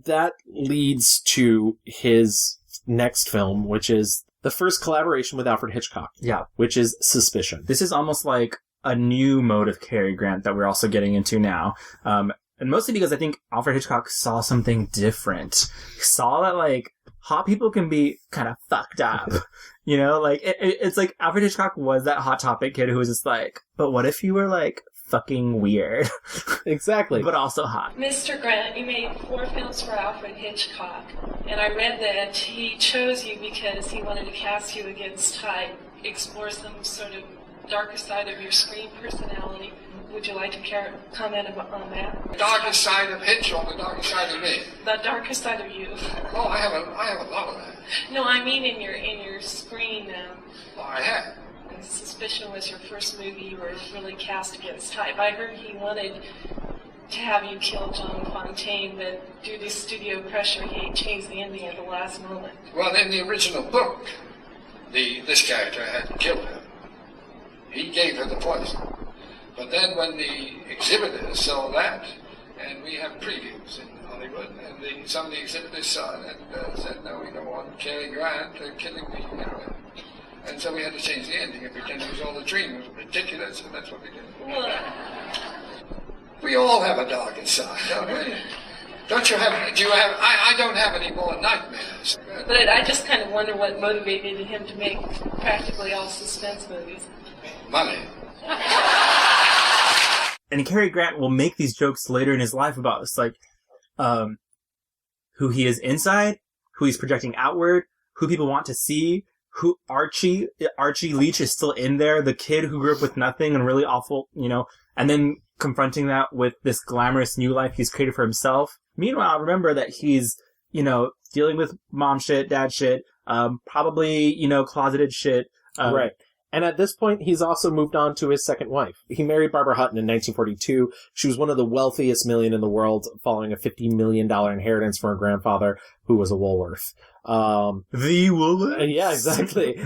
That leads to his next film, which is the first collaboration with Alfred Hitchcock. Yeah. Which is Suspicion. This is almost like a new mode of Cary Grant that we're also getting into now. And mostly because I think Alfred Hitchcock saw something different. He saw that, like, hot people can be kind of fucked up. You know, like, it's like Alfred Hitchcock was that Hot Topic kid who was just like, but what if you were, like, fucking weird? Exactly. But also hot. Mr. Grant, you made 4 films for Alfred Hitchcock, and I read that he chose you because he wanted to cast you against type, explore some sort of darker side of your screen personality. Would you like to comment on that? The darkest side of Hitch or the darkest side of me? The darkest side of you. Oh, I have a lot of that. No, I mean in your screen. Oh, I have. Suspicion was your first movie you were really cast against type. I heard he wanted to have you kill John Fontaine, but due to studio pressure, he changed the ending at the last moment. Well, in the original book, this character had to kill her. He gave her the poison. But then when the exhibitors saw that, and we have previews in Hollywood, and some of the exhibitors saw it and said, no, we don't want Cary Grant killing the heroine. And so we had to change the ending and pretend it was all a dream. It was ridiculous, and that's what we did. We all have a darker side, don't we? Don't you have, do you have, I don't have any more nightmares. But I just kind of wonder what motivated him to make practically all suspense movies. Money. And Cary Grant will make these jokes later in his life about this, like, who he is inside, who he's projecting outward, who people want to see, who Archie Leach is still in there, the kid who grew up with nothing and really awful, you know, and then confronting that with this glamorous new life he's created for himself. Meanwhile, remember that he's, you know, dealing with mom shit, dad shit, probably, you know, closeted shit. Right. And at this point, he's also moved on to his second wife. He married Barbara Hutton in 1942. She was one of the wealthiest million in the world, following a $50 million inheritance from her grandfather, who was a Woolworth. The Woolworths? Yeah, exactly.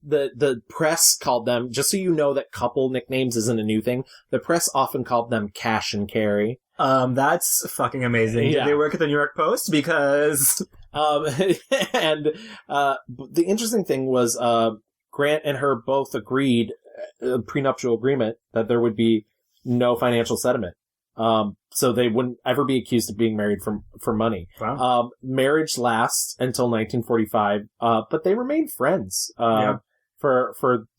The press called them, just so you know that couple nicknames isn't a new thing, the press often called them Cash and Cary. That's fucking amazing. Yeah. Did they work at the New York Post? Because... and the interesting thing was Grant and her both agreed, a prenuptial agreement, that there would be no financial settlement. So they wouldn't ever be accused of being married for money. Wow. Marriage lasts until 1945, but they remained friends for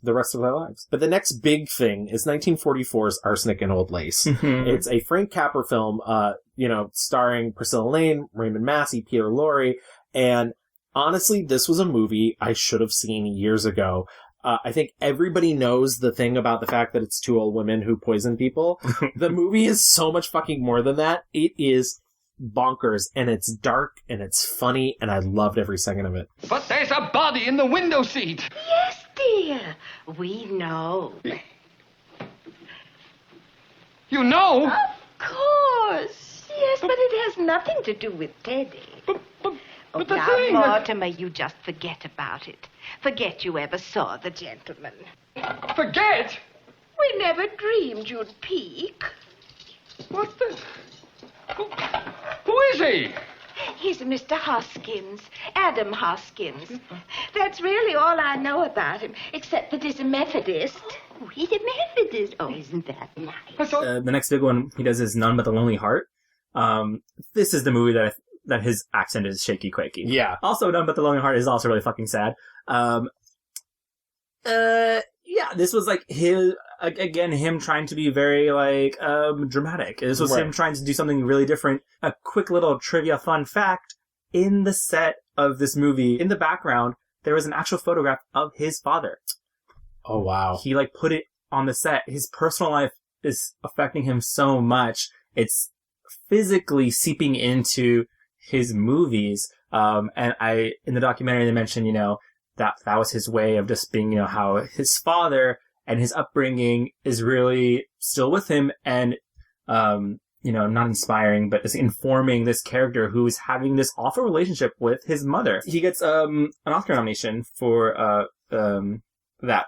the rest of their lives. But the next big thing is 1944's Arsenic and Old Lace. It's a Frank Capra film, starring Priscilla Lane, Raymond Massey, Peter Lorre, and honestly, this was a movie I should have seen years ago. I think everybody knows the thing about the fact that it's two old women who poison people. The movie is so much fucking more than that. It is bonkers, and it's dark, and it's funny, and I loved every second of it. But there's a body in the window seat. Yes, dear. We know. You know? Of course. Yes, but it has nothing to do with Teddy. But the now, thing... Mortimer, you just forget about it. Forget you ever saw the gentleman. Forget? We never dreamed you'd peek. What the... Who is he? He's Mr. Hoskins, Adam Hoskins. That's really all I know about him, except that he's a Methodist. Oh, he's a Methodist. Oh, isn't that nice? The next big one he does is None But the Lonely Heart. This is the movie that his accent is shaky quaky. Yeah. Also, None But the Lonely Heart is also really fucking sad. This was like him trying to be very dramatic. This was him trying to do something really different. A quick little trivia fun fact: in the set of this movie, in the background, there was an actual photograph of his father. Oh wow. He put it on the set. His personal life is affecting him so much. It's physically seeping into his movies. And in the documentary, they mentioned, that was his way of just being, how his father and his upbringing is really still with him and, not inspiring, but is informing this character who is having this awful relationship with his mother. He gets, an Oscar nomination for, that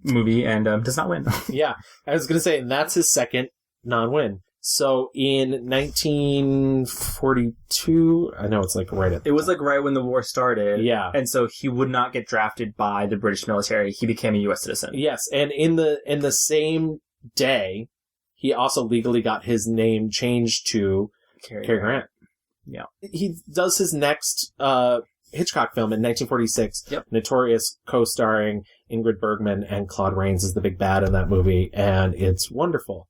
movie and, does not win. Yeah. I was going to say, and that's his second non-win. So in 1942, I know it's right at... It was right when the war started. Yeah. And so he would not get drafted by the British military. He became a U.S. citizen. Yes, and in the same day, he also legally got his name changed to Cary Grant. Yeah. He does his next Hitchcock film in 1946, Yep. Notorious, co-starring Ingrid Bergman, and Claude Rains is the big bad in that movie, and it's wonderful.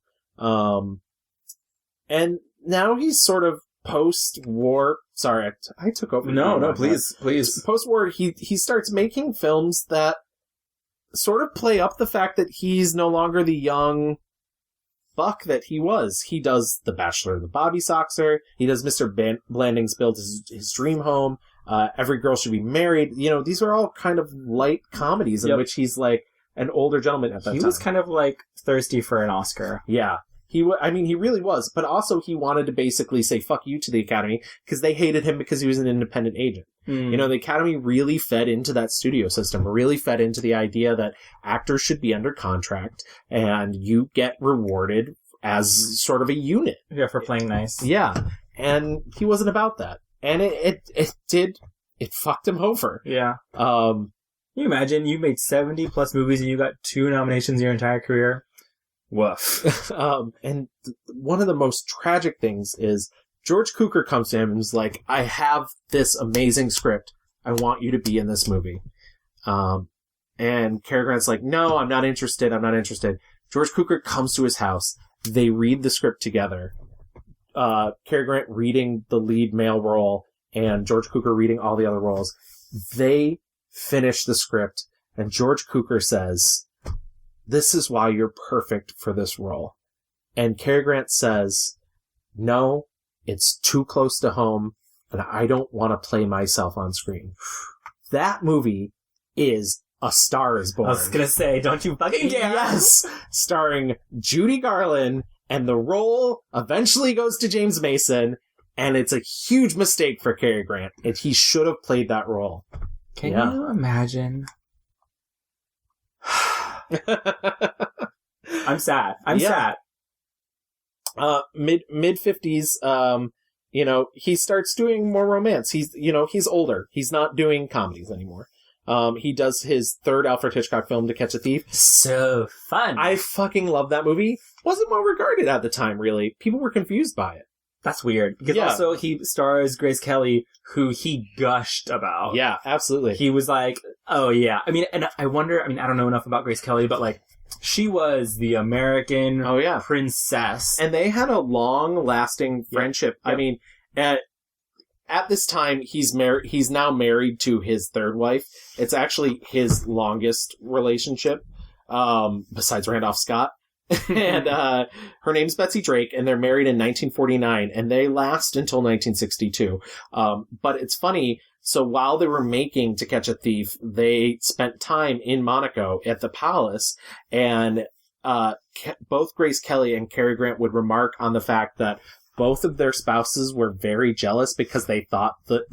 And now he's sort of post-war... Sorry, I took over. No, please. Post-war, he starts making films that sort of play up the fact that he's no longer the young buck that he was. He does The Bachelor, The Bobby Soxer. He does Mr. Blandings Build His Dream Home. Every Girl Should Be Married. These are all kind of light comedies in which he's an older gentleman at that time. He was kind of thirsty for an Oscar. Yeah. He really was, but also he wanted to basically say fuck you to the Academy because they hated him because he was an independent agent. The Academy really fed into that studio system, really fed into the idea that actors should be under contract and you get rewarded as sort of a unit. Yeah, for playing nice. Yeah, and he wasn't about that. And it fucked him over. Yeah. Can you imagine you made 70 plus movies and you got 2 nominations your entire career? Woof. And one of the most tragic things is George Cukor comes to him and is like, I have this amazing script. I want you to be in this movie. And Cary Grant's like, no, I'm not interested. George Cukor comes to his house. They read the script together. Cary Grant reading the lead male role and George Cukor reading all the other roles. They finish the script and George Cukor says, this is why you're perfect for this role. And Cary Grant says, no, it's too close to home, and I don't want to play myself on screen. That movie is A Star Is Born. I was going to say, don't you fucking dare. Yes! Starring Judy Garland, and the role eventually goes to James Mason, And it's a huge mistake for Cary Grant. He should have played that role. Can you imagine? I'm sad. I'm sad. Mid 50s, he starts doing more romance. He's older. He's not doing comedies anymore. He does his third Alfred Hitchcock film, To Catch a Thief. So fun. I fucking love that movie. Wasn't well regarded at the time, really. People were confused by it. That's weird. Because also he stars Grace Kelly, who he gushed about. Yeah, absolutely. He was like, oh yeah. I mean, and I wonder, I don't know enough about Grace Kelly, but like, she was the American princess. And they had a long-lasting friendship. Yep. I mean, at this time, he's now married to his third wife. It's actually his longest relationship, besides Randolph Scott. And her name's Betsy Drake, and they're married in 1949, and they last until 1962. But it's funny, so while they were making To Catch a Thief, they spent time in Monaco at the palace, and both Grace Kelly and Cary Grant would remark on the fact that both of their spouses were very jealous because they thought that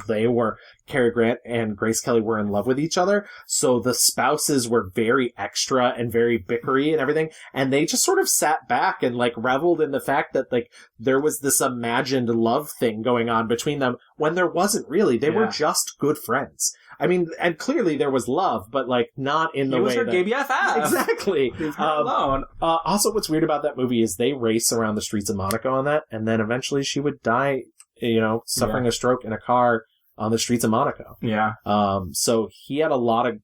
Cary Grant and Grace Kelly were in love with each other. So the spouses were very extra and very bickery and everything. And they just sort of sat back and like reveled in the fact that like there was this imagined love thing going on between them when there wasn't really. They were just good friends. I mean, and clearly there was love, but like not in the way that... He was her gay BFF. Exactly. Leave her alone. Also, what's weird about that movie is they race around the streets of Monaco on that, and then eventually she would die, suffering a stroke in a car on the streets of Monaco. Yeah. So he had a lot of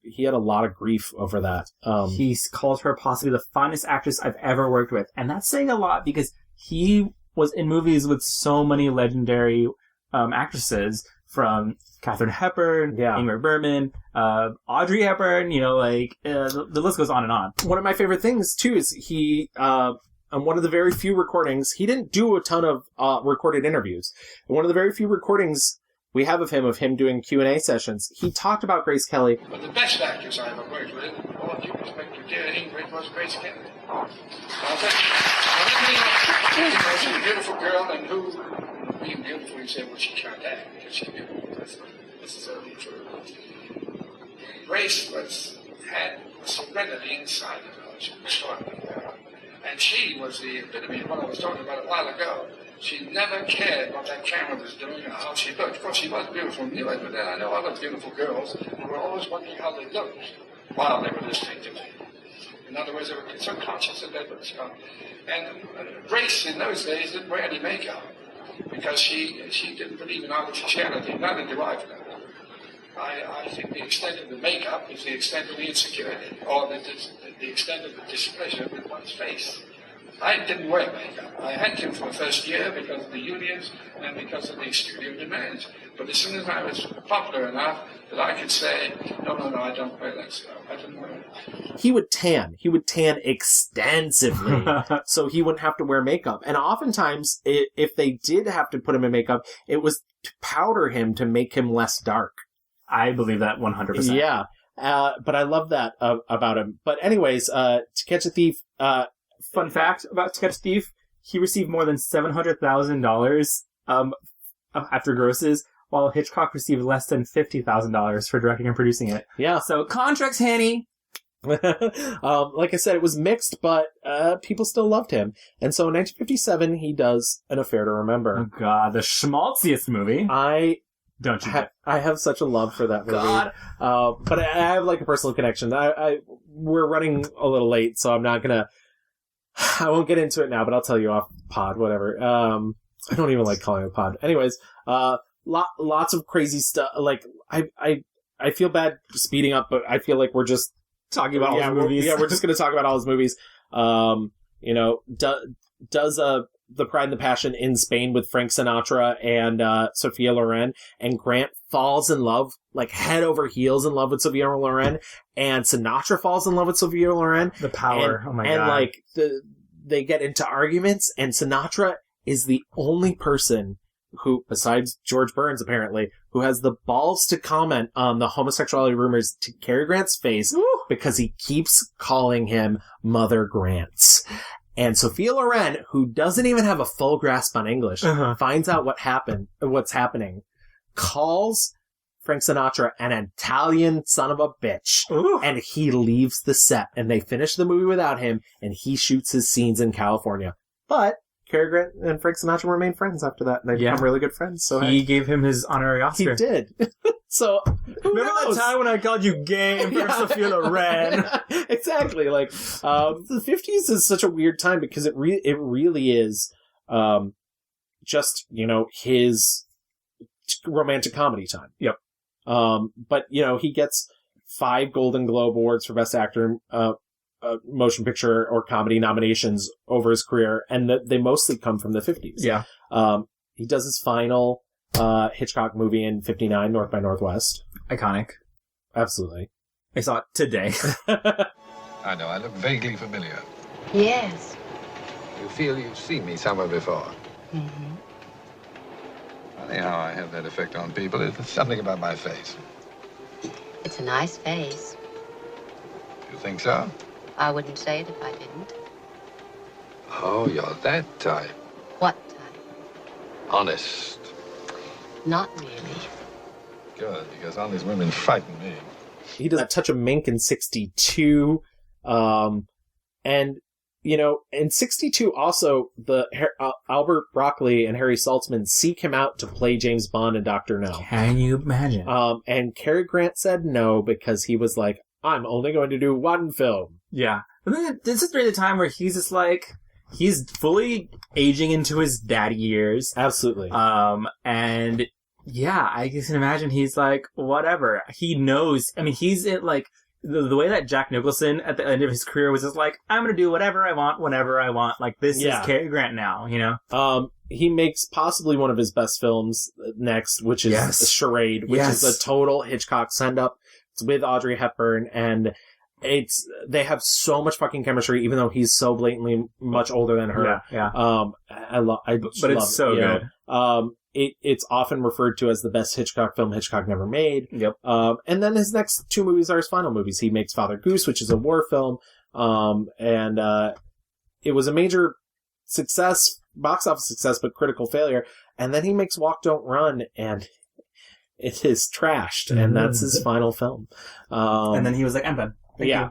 grief over that. He called her possibly the finest actress I've ever worked with, and that's saying a lot because he was in movies with so many legendary actresses, from Katharine Hepburn, Ingrid Bergman, Audrey Hepburn, the list goes on and on. One of my favorite things, too, is he, on one of the very few recordings, he didn't do a ton of recorded interviews. One of the very few recordings we have of him doing Q&A sessions, he talked about Grace Kelly. But the best actress I ever worked with, all due respect to dear Ingrid, was Grace Kelly. She's a beautiful girl, and who... being beautiful, you say, well, she can't act because she's beautiful. That's not necessarily true. Grace had a serenity inside of her. She was extraordinary. And she was the epitome of what I was talking about a while ago. She never cared what that camera was doing or how she looked. Of course, she was beautiful and knew it, but then I know other beautiful girls who were always wondering how they looked while they were listening to me. In other words, they were so conscious of that. And Grace, in those days, didn't wear any makeup, because she didn't believe in artificiality, neither do I for that. I think the extent of the makeup is the extent of the insecurity, or the extent of the displeasure with one's face. I didn't wear makeup. I had to for the first year because of the unions and because of the studio demands. But as soon as I was popular enough that I could say, no, I don't wear that stuff. I didn't wear it. He would tan. He would tan extensively, so he wouldn't have to wear makeup. And oftentimes, if they did have to put him in makeup, it was to powder him to make him less dark. I believe that 100%. Yeah. But I love that about him. But anyways, To Catch a Thief... Fun fact about To Catch a Thief, he received more than $700,000 after grosses, while Hitchcock received less than $50,000 for directing and producing it. Yeah. So, contracts, Hanny! Like I said, it was mixed, but people still loved him. And so in 1957, he does An Affair to Remember. Oh, God, the schmaltziest movie. Don't you? I have such a love for that movie. God. But I have like a personal connection. We're running a little late, so I'm not gonna... I won't get into it now, but I'll tell you off pod, whatever. I don't even like calling it a pod. Anyways, lots of crazy stuff. Like, I feel bad speeding up, but I feel like we're just talking about all his movies. We're just going to talk about all his movies. Does The Pride and the Passion in Spain with Frank Sinatra and Sophia Loren, and Grant falls in love, like head over heels in love with Sophia Loren, and Sinatra falls in love with Sophia Loren. The power, oh my God. And like, they get into arguments, and Sinatra is the only person who, besides George Burns apparently, who has the balls to comment on the homosexuality rumors to Cary Grant's face, because he keeps calling him Mother Grants. And Sophia Loren, who doesn't even have a full grasp on English, finds out what's happening, calls Frank Sinatra an Italian son of a bitch. Ooh. And he leaves the set. And they finish the movie without him, and he shoots his scenes in California. But Cary Grant and Frank Sinatra remain friends after that. And they become really good friends. So he gave him his honorary Oscar. He did. So, remember that time when I called you gay in front of Sophia Loren? Exactly. Like, the 50s is such a weird time because it really is, just, his romantic comedy time. Yep. But, he gets 5 Golden Globe Awards for Best Actor, motion picture or comedy nominations over his career, and they mostly come from the 50s. Yeah. He does his final Hitchcock movie in 59, North by Northwest. Iconic. Absolutely. I saw it today. I know, I look vaguely familiar. Yes. You feel you've seen me somewhere before. Mm-hmm. Funny how I have that effect on people. It's something about my face. It's a nice face. You think so? I wouldn't say it if I didn't. Oh, you're that type. What type? Honest. Not really. Good, because honest women frighten me. He does a touch of mink in 62. And, in 62 also, Albert Broccoli and Harry Saltzman seek him out to play James Bond in Dr. No. Can you imagine? And Cary Grant said no because he was like, I'm only going to do one film. Yeah. And then this is during the time where he's just like, he's fully aging into his daddy years. Absolutely. And yeah, I can imagine he's like, whatever. He knows. I mean, he's in like, the way that Jack Nicholson at the end of his career was just like, I'm going to do whatever I want, whenever I want. Like, this is Cary Grant now, He makes possibly one of his best films next, which is Charade, which is a total Hitchcock send-up. It's with Audrey Hepburn, and they have so much fucking chemistry, even though he's so blatantly much older than her. Yeah. But it's so good. It's often referred to as the best Hitchcock film Hitchcock never made. Yep. And then his next 2 movies are his final movies. He makes Father Goose, which is a war film. And it was a major success, box office success, but critical failure. And then he makes Walk, Don't Run, and it is trashed. And that's his final film. And then he was like, I'm done. Thank you.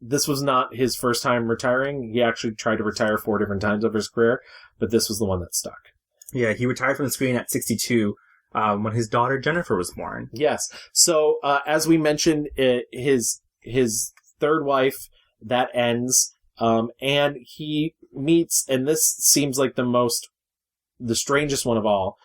This was not his first time retiring. He actually tried to retire 4 different times over his career, but this was the one that stuck. Yeah, he retired from the screen at 62 when his daughter Jennifer was born. Yes. So, as we mentioned, his third wife, that ends, and he meets, and this seems like the strangest one of all,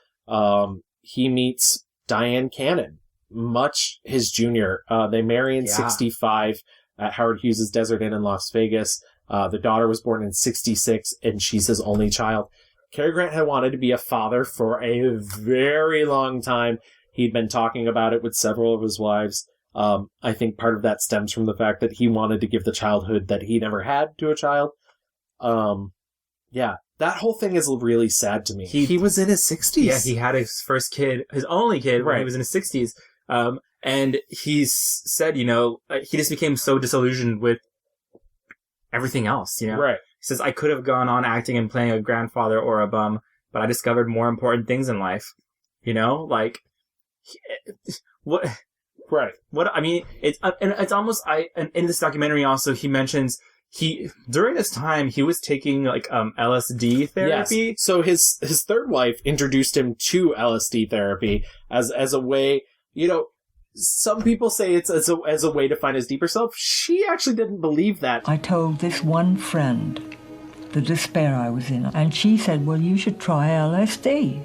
he meets Diane Cannon, much his junior. They marry in 65. At Howard Hughes' Desert Inn in Las Vegas. The daughter was born in 66, and she's his only child. Cary Grant had wanted to be a father for a very long time. He'd been talking about it with several of his wives. I think part of that stems from the fact that he wanted to give the childhood that he never had to a child. That whole thing is really sad to me. He was in his 60s. Yeah, he had his first kid, his only kid, when he was in his 60s. And he's said, he just became so disillusioned with everything else, Right. He says, I could have gone on acting and playing a grandfather or a bum, but I discovered more important things in life. What? Right. What, I mean, it's almost, and in this documentary also, he mentions during this time, he was taking LSD therapy. Yes. So his third wife introduced him to LSD therapy as a way, some people say it's as a way to find his deeper self. She actually didn't believe that. I told this one friend the despair I was in, and she said, well, you should try LSD.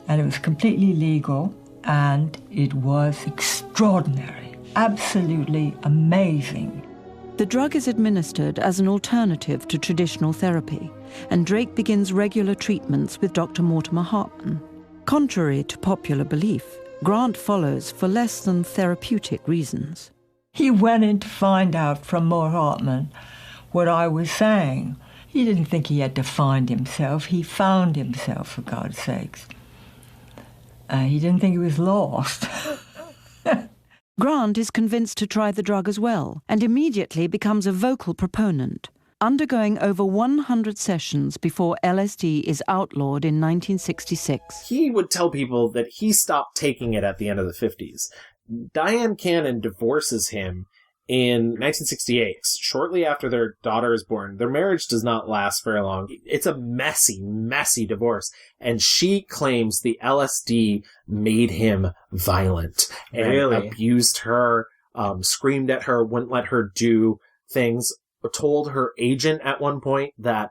And it was completely legal, and it was extraordinary, absolutely amazing. The drug is administered as an alternative to traditional therapy, and Drake begins regular treatments with Dr. Mortimer Hartman. Contrary to popular belief, Grant follows for less than therapeutic reasons. He went in to find out from Moore Hartman what I was saying. He didn't think he had to find himself. He found himself, for God's sakes. He didn't think he was lost. Grant is convinced to try the drug as well and immediately becomes a vocal proponent, undergoing over 100 sessions before LSD is outlawed in 1966. He would tell people that he stopped taking it at the end of the 50s. Diane Cannon divorces him in 1968, shortly after their daughter is born. Their marriage does not last very long. It's a messy, messy divorce. And she claims the LSD made him violent and Really? abused her, screamed at her, wouldn't let her do things, told her agent at one point that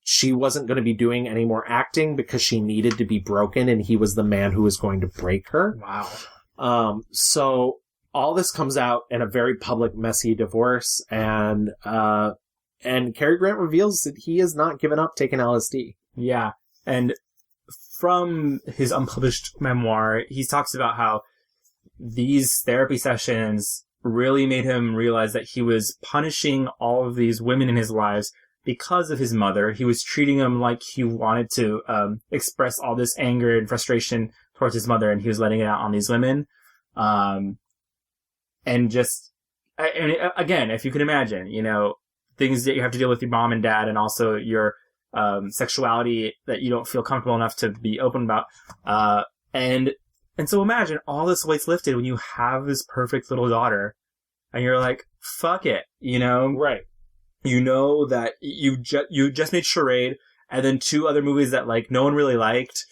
she wasn't going to be doing any more acting because she needed to be broken and he was the man who was going to break her. Wow. So all this comes out in a very public, messy divorce, and Cary Grant reveals that he has not given up taking LSD. Yeah. And from his unpublished memoir, he talks about how these therapy sessions really made him realize that he was punishing all of these women in his lives because of his mother. He was treating them like he wanted to express all this anger and frustration towards his mother, and he was letting it out on these women. And just, again, if you can imagine, things that you have to deal with your mom and dad, and also your sexuality that you don't feel comfortable enough to be open about. And so imagine all this weight's lifted when you have this perfect little daughter, and you're like, fuck it, Right. You know that you just made Charade, and then 2 other movies that, like, no one really liked.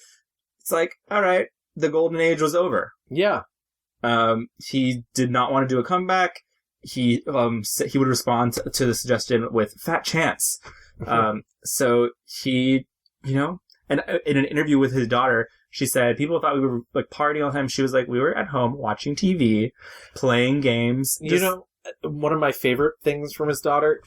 It's like, all right, the golden age was over. Yeah. He did not want to do a comeback. He would respond to the suggestion with fat chance. So he, and in an interview with his daughter, she said people thought we were like partying all the time. She was like, we were at home watching TV, playing games. One of my favorite things from his daughter,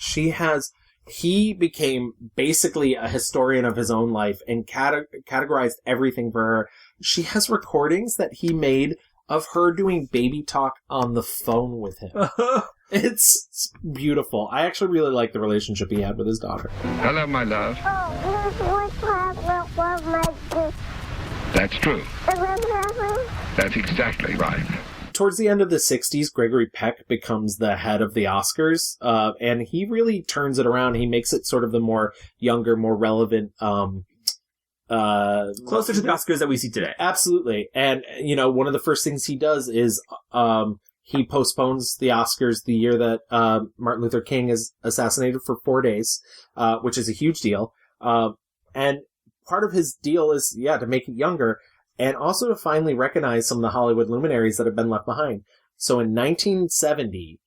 he became basically a historian of his own life and categorized everything for her. She has recordings that he made of her doing baby talk on the phone with him. It's beautiful. I actually really like the relationship he had with his daughter. Hello, my love. That's true. That's exactly right. Towards the end of the 60s, Gregory Peck becomes the head of the Oscars, and he really turns it around. He makes it sort of the more younger, more relevant, closer to the Oscars that we see today. Absolutely. And, one of the first things he does is he postpones the Oscars the year that Martin Luther King is assassinated for 4 days, which is a huge deal. And part of his deal is, to make it younger, and also to finally recognize some of the Hollywood luminaries that have been left behind. So in 1970,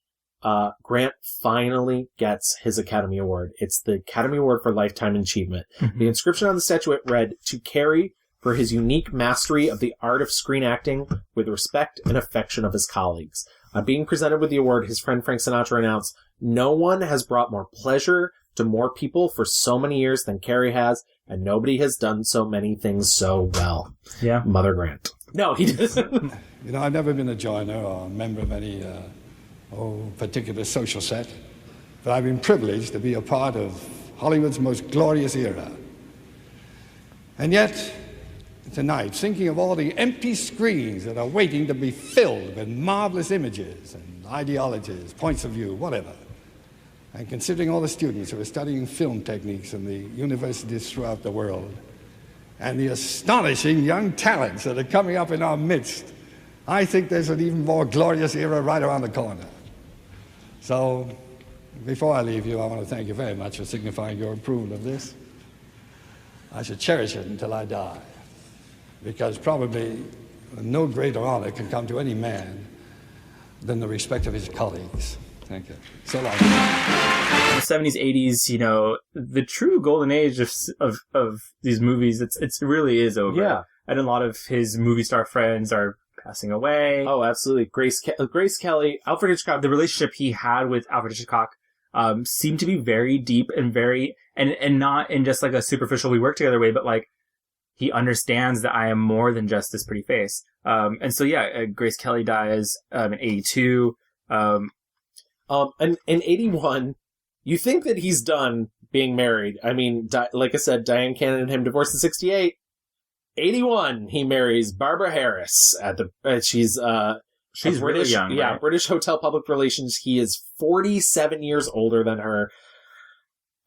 Grant finally gets his Academy Award. It's the Academy Award for Lifetime Achievement. Mm-hmm. The inscription on the statuette read, "To Cary for his unique mastery of the art of screen acting with respect and affection of his colleagues." On being presented with the award, his friend Frank Sinatra announced, "No one has brought more pleasure to more people for so many years than Cary has, and nobody has done so many things so well." Yeah. Mother Grant. No, he didn't. I've never been a joiner or a member of any particular social set, but I've been privileged to be a part of Hollywood's most glorious era. And yet, tonight, thinking of all the empty screens that are waiting to be filled with marvelous images and ideologies, points of view, whatever, and considering all the students who are studying film techniques in the universities throughout the world, and the astonishing young talents that are coming up in our midst, I think there's an even more glorious era right around the corner. So, before I leave you, I want to thank you very much for signifying your approval of this. I should cherish it until I die, because probably no greater honor can come to any man than the respect of his colleagues. Thank you. So long. The 70s, 80s, the true golden age of these movies, it really is over. Yeah. And a lot of his movie star friends are passing away. Oh, absolutely. Grace Kelly, Alfred Hitchcock. The relationship he had with Alfred Hitchcock seemed to be very deep and very, and not in just like a superficial we work together way, but like he understands that I am more than just this pretty face. And so, Grace Kelly dies in 82. And in 81, you think that he's done being married. I mean, like I said, Diane Cannon and him divorced in 68. 81, he marries Barbara Harris She's British, really young, Yeah, right? British Hotel Public Relations. He is 47 years older than her.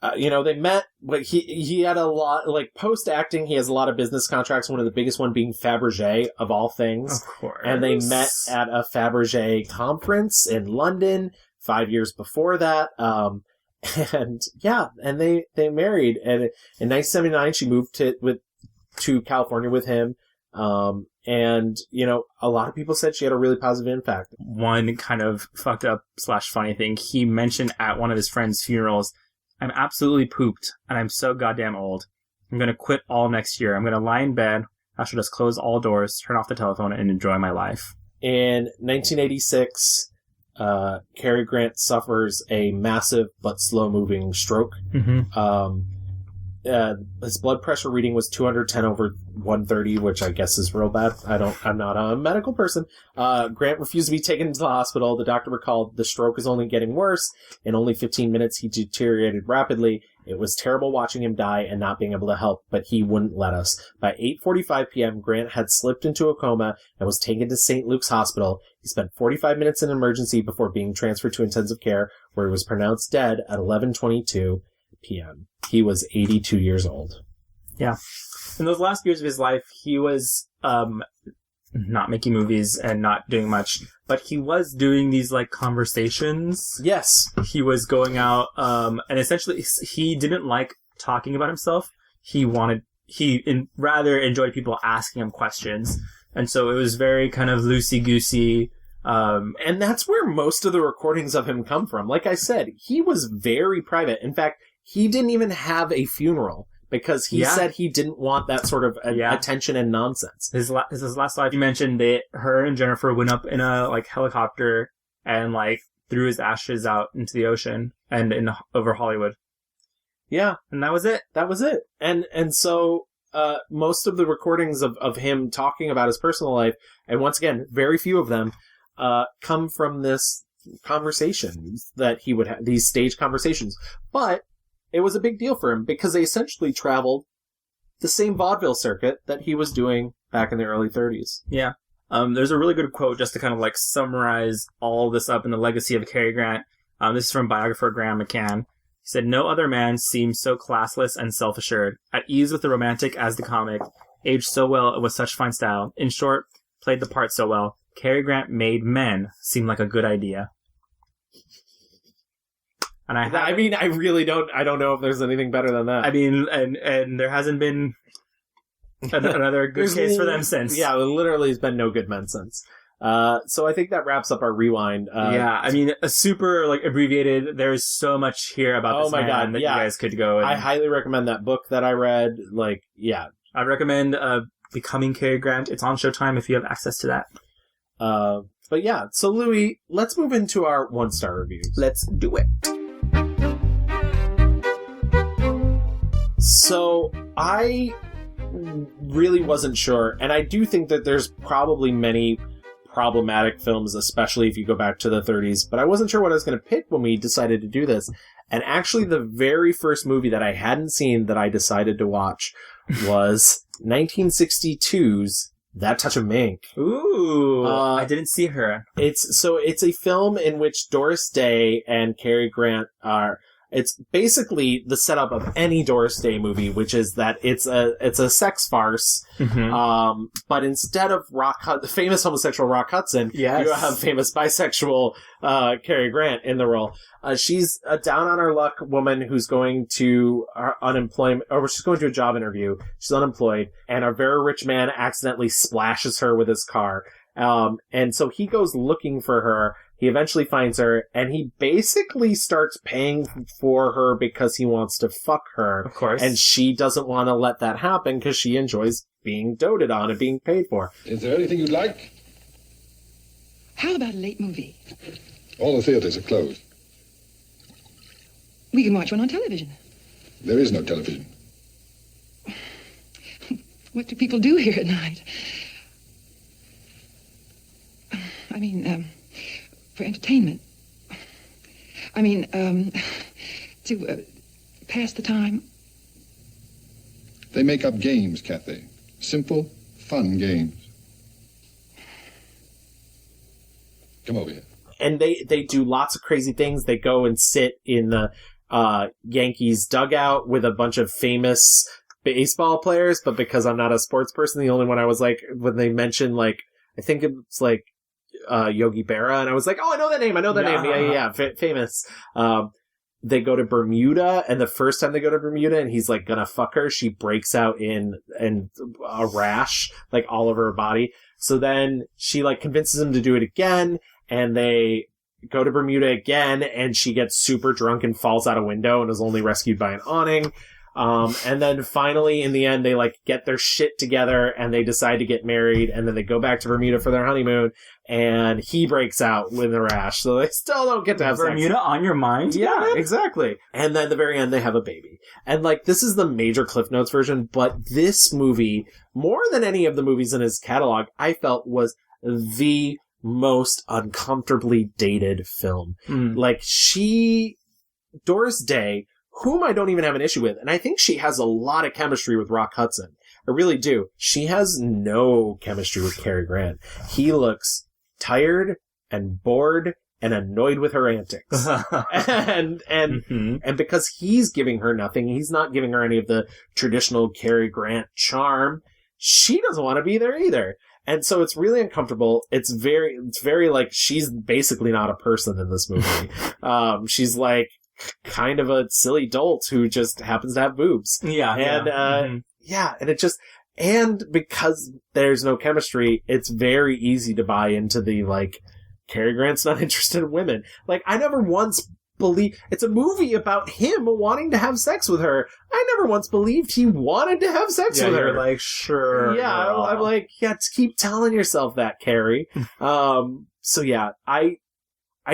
They met, but he had a lot, like, post-acting, he has a lot of business contracts, one of the biggest one being Fabergé, of all things. Of course. And they met at a Fabergé conference in London 5 years before that. And they married. And in 1979, she moved to California with him. And, a lot of people said she had a really positive impact. One kind of fucked up / funny thing, he mentioned at one of his friends' funerals, I'm absolutely pooped, and I'm so goddamn old. I'm going to quit all next year. I'm going to lie in bed. I should just close all doors, turn off the telephone, and enjoy my life. In 1986, Cary Grant suffers a massive but slow-moving stroke. Mm-hmm. His blood pressure reading was 210/130, which I guess is real bad. I'm not a medical person. Grant refused to be taken to the hospital. The doctor recalled the stroke is only getting worse. In only 15 minutes, he deteriorated rapidly. It was terrible watching him die and not being able to help, but he wouldn't let us. By 8:45 p.m., Grant had slipped into a coma and was taken to St. Luke's Hospital. He spent 45 minutes in emergency before being transferred to intensive care, where he was pronounced dead at 11:22 p.m. He was 82 years old. Yeah. In those last years of his life, he was not making movies and not doing much, but he was doing these, like, conversations. Yes. He was going out, and essentially he didn't like talking about himself. He rather enjoyed people asking him questions. And so it was very kind of loosey-goosey. And that's where most of the recordings of him come from. Like I said, he was very private. In fact, he didn't even have a funeral because he said he didn't want that sort of attention and nonsense. His last life, he mentioned that her and Jennifer went up in a, like, helicopter and, like, threw his ashes out into the ocean and over Hollywood. Yeah. And that was it. That was it. And so, most of the recordings of him talking about his personal life, and once again, very few of them, come from this conversations that he would have, these stage conversations. But it was a big deal for him because they essentially traveled the same vaudeville circuit that he was doing back in the early 30s. Yeah. There's a really good quote just to kind of, like, summarize all this up in the legacy of Cary Grant. This is from biographer Graham McCann. He said, "No other man seemed so classless and self-assured, at ease with the romantic as the comic, aged so well and with such fine style. In short, played the part so well. Cary Grant made men seem like a good idea." And I really don't. I don't know if there's anything better than that. I mean, and there hasn't been another good case for them since. Yeah, there literally has been no good men since. So I think that wraps up our rewind. Yeah, I mean, a super, like, abbreviated. There's so much here about this man that you guys could go. I highly recommend that book that I read. Like, yeah, I recommend Becoming Cary Grant. It's on Showtime if you have access to that. But yeah, so Louis, let's move into our 1-star reviews. Let's do it. So I really wasn't sure, and I do think that there's probably many problematic films, especially if you go back to the 30s, but I wasn't sure what I was going to pick when we decided to do this. And actually, the very first movie that I hadn't seen that I decided to watch was 1962's That Touch of Mink. Ooh, I didn't see her. It's a film in which Doris Day and Cary Grant are. It's basically the setup of any Doris Day movie, which is that it's a sex farce. Mm-hmm. But instead of the famous homosexual Rock Hudson, you have famous bisexual Cary Grant in the role. She's a down on her luck woman who's going to unemployment, or she's going to a job interview. She's unemployed, and a very rich man accidentally splashes her with his car. And so he goes looking for her. He eventually finds her, and he basically starts paying for her because he wants to fuck her. Of course. And she doesn't want to let that happen because she enjoys being doted on and being paid for. Is there anything you'd like? How about a late movie? All the theaters are closed. We can watch one on television. There is no television. What do people do here at night? I mean, for entertainment. I mean, to pass the time. They make up games, Kathy. Simple, fun games. Come over here. And they do lots of crazy things. They go and sit in the Yankees dugout with a bunch of famous baseball players, but because I'm not a sports person, the only one I was like, when they mentioned, like, I think it's like Yogi Berra, and I was like, oh, I know that name. Yeah, famous. They go to Bermuda, and the first time they go to Bermuda and he's like gonna fuck her, she breaks out in a rash, like all over her body. So then she like convinces him to do it again, and they go to Bermuda again, and she gets super drunk and falls out a window and is only rescued by an awning. And then finally, in the end, they like get their shit together and they decide to get married, and then they go back to Bermuda for their honeymoon, and he breaks out with a rash, so they still don't get to have Bermuda sex. on your mind? Yeah, exactly. And then at the very end, they have a baby. And like, this is the major Cliff Notes version, but this movie, more than any of the movies in his catalog, I felt was the most uncomfortably dated film. Like, Doris Day, whom I don't even have an issue with, and I think she has a lot of chemistry with Rock Hudson. I really do. She has no chemistry with Cary Grant. He looks tired and bored and annoyed with her antics. and because he's giving her nothing, he's not giving her any of the traditional Cary Grant charm, she doesn't want to be there either. And so it's really uncomfortable. It's very like, she's basically not a person in this movie. She's like kind of a silly dolt who just happens to have boobs. And and because there's no chemistry, it's very easy to buy into the like, Cary Grant's not interested in women. Like, I never once believed, it's a movie about him wanting to have sex with her. I never once believed he wanted to have sex with her. You're like, sure. Yeah, I'm like, yeah, keep telling yourself that, Cary. So yeah, I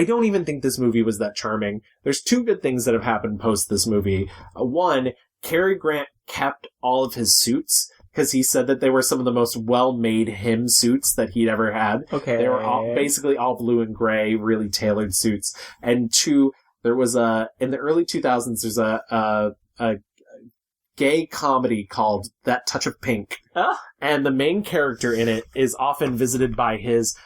don't even think this movie was that charming. There's two good things that have happened post this movie. One, Cary Grant kept all of his suits, because he said that they were some of the most well-made him suits that he'd ever had. Okay. They were basically all blue and gray, really tailored suits. And two, there was in the early 2000s, there's a gay comedy called That Touch of Pink. And the main character in it is often visited by his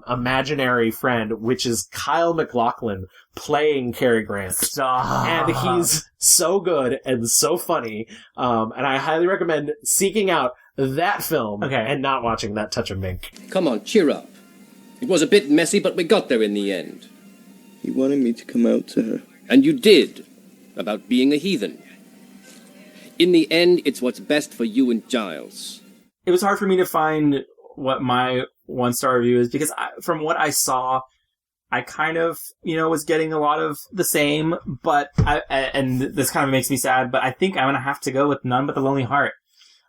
imaginary friend, which is Kyle MacLachlan playing Cary Grant. Stop. And he's so good and so funny. And I highly recommend seeking out that film and not watching That Touch of Pink. Come on, cheer up. It was a bit messy, but we got there in the end. He wanted me to come out to her. And you did. About being a heathen. In the end, it's what's best for you and Giles. It was hard for me to find what my 1-star review is, because from what I saw, I kind of, was getting a lot of the same, but and this kind of makes me sad, but I think I'm going to have to go with None But the Lonely Heart.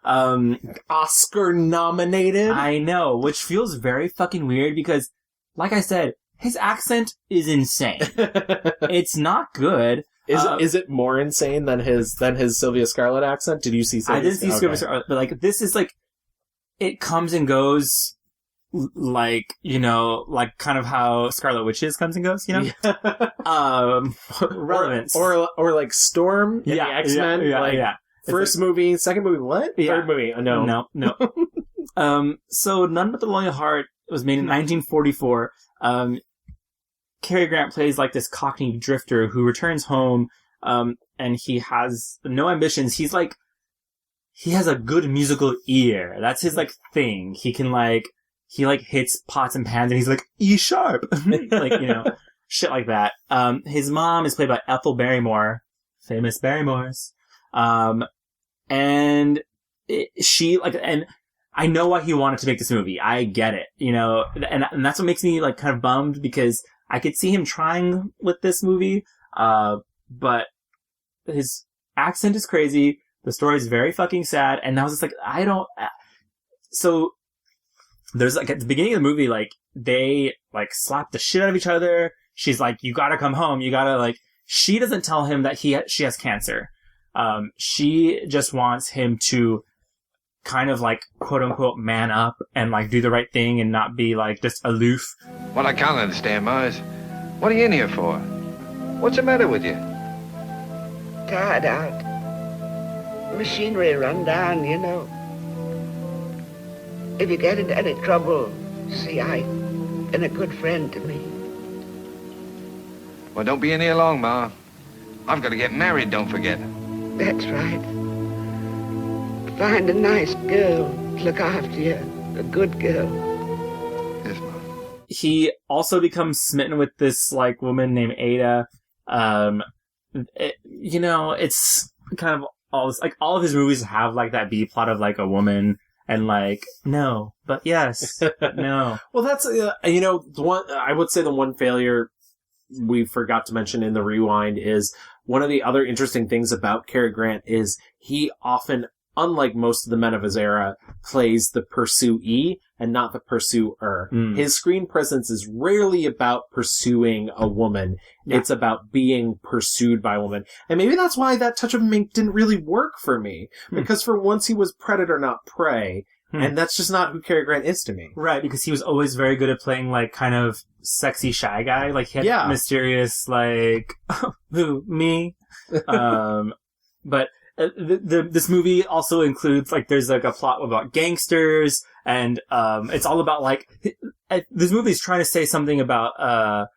Oscar nominated? I know, which feels very fucking weird because, like I said, his accent is insane. It's not good. Is it more insane than his Sylvia Scarlett accent? Did you see Sylvia? I didn't see Sylvia Scarlett, but like, this is like, it comes and goes, like, like kind of how Scarlet Witches comes and goes, relevance. Or like Storm in the X-Men. First movie, second movie, what? Third movie, no. So None But the Lonely Heart was made in 1944. Cary Grant plays like this Cockney drifter who returns home, and he has no ambitions. He's like, he has a good musical ear. That's his like thing. He can he hits pots and pans and he's like, E sharp. Shit like that. His mom is played by Ethel Barrymore, famous Barrymores. And I know why he wanted to make this movie. I get it, and that's what makes me like kind of bummed, because I could see him trying with this movie, but his accent is crazy. The story is very fucking sad, and I was just like, so there's like at the beginning of the movie, like they like slap the shit out of each other. She's like, you gotta come home. You gotta she doesn't tell him that she has cancer. She just wants him to kind of like quote unquote man up and like do the right thing and not be like just aloof. What I can't understand, Ma, is what are you in here for? What's the matter with you? Tired out. Machinery run down, If you get into any trouble, see, I been a good friend to me. Well, don't be in here long, Ma. I've got to get married, don't forget. That's right. Find a nice girl to look after you. A good girl. He also becomes smitten with this, like, woman named Ada. It's kind of all this, like, all of his movies have, like, that B-plot of, like, a woman and, like, no, but yes, but no. Well, that's, the one, I would say the one failure we forgot to mention in the rewind is one of the other interesting things about Cary Grant is he often, unlike most of the men of his era, plays the pursuee and not the pursuer. His screen presence is rarely about pursuing a woman. Yeah. It's about being pursued by a woman. And maybe that's why That Touch of Mink didn't really work for me. Because for once he was predator, not prey. And that's just not who Cary Grant is to me. Right, because he was always very good at playing, like, kind of sexy shy guy. Like, he had mysterious, like, who, me? But this movie also includes, like, there's, like, a plot about gangsters, and it's all about, like, this movie is trying to say something about,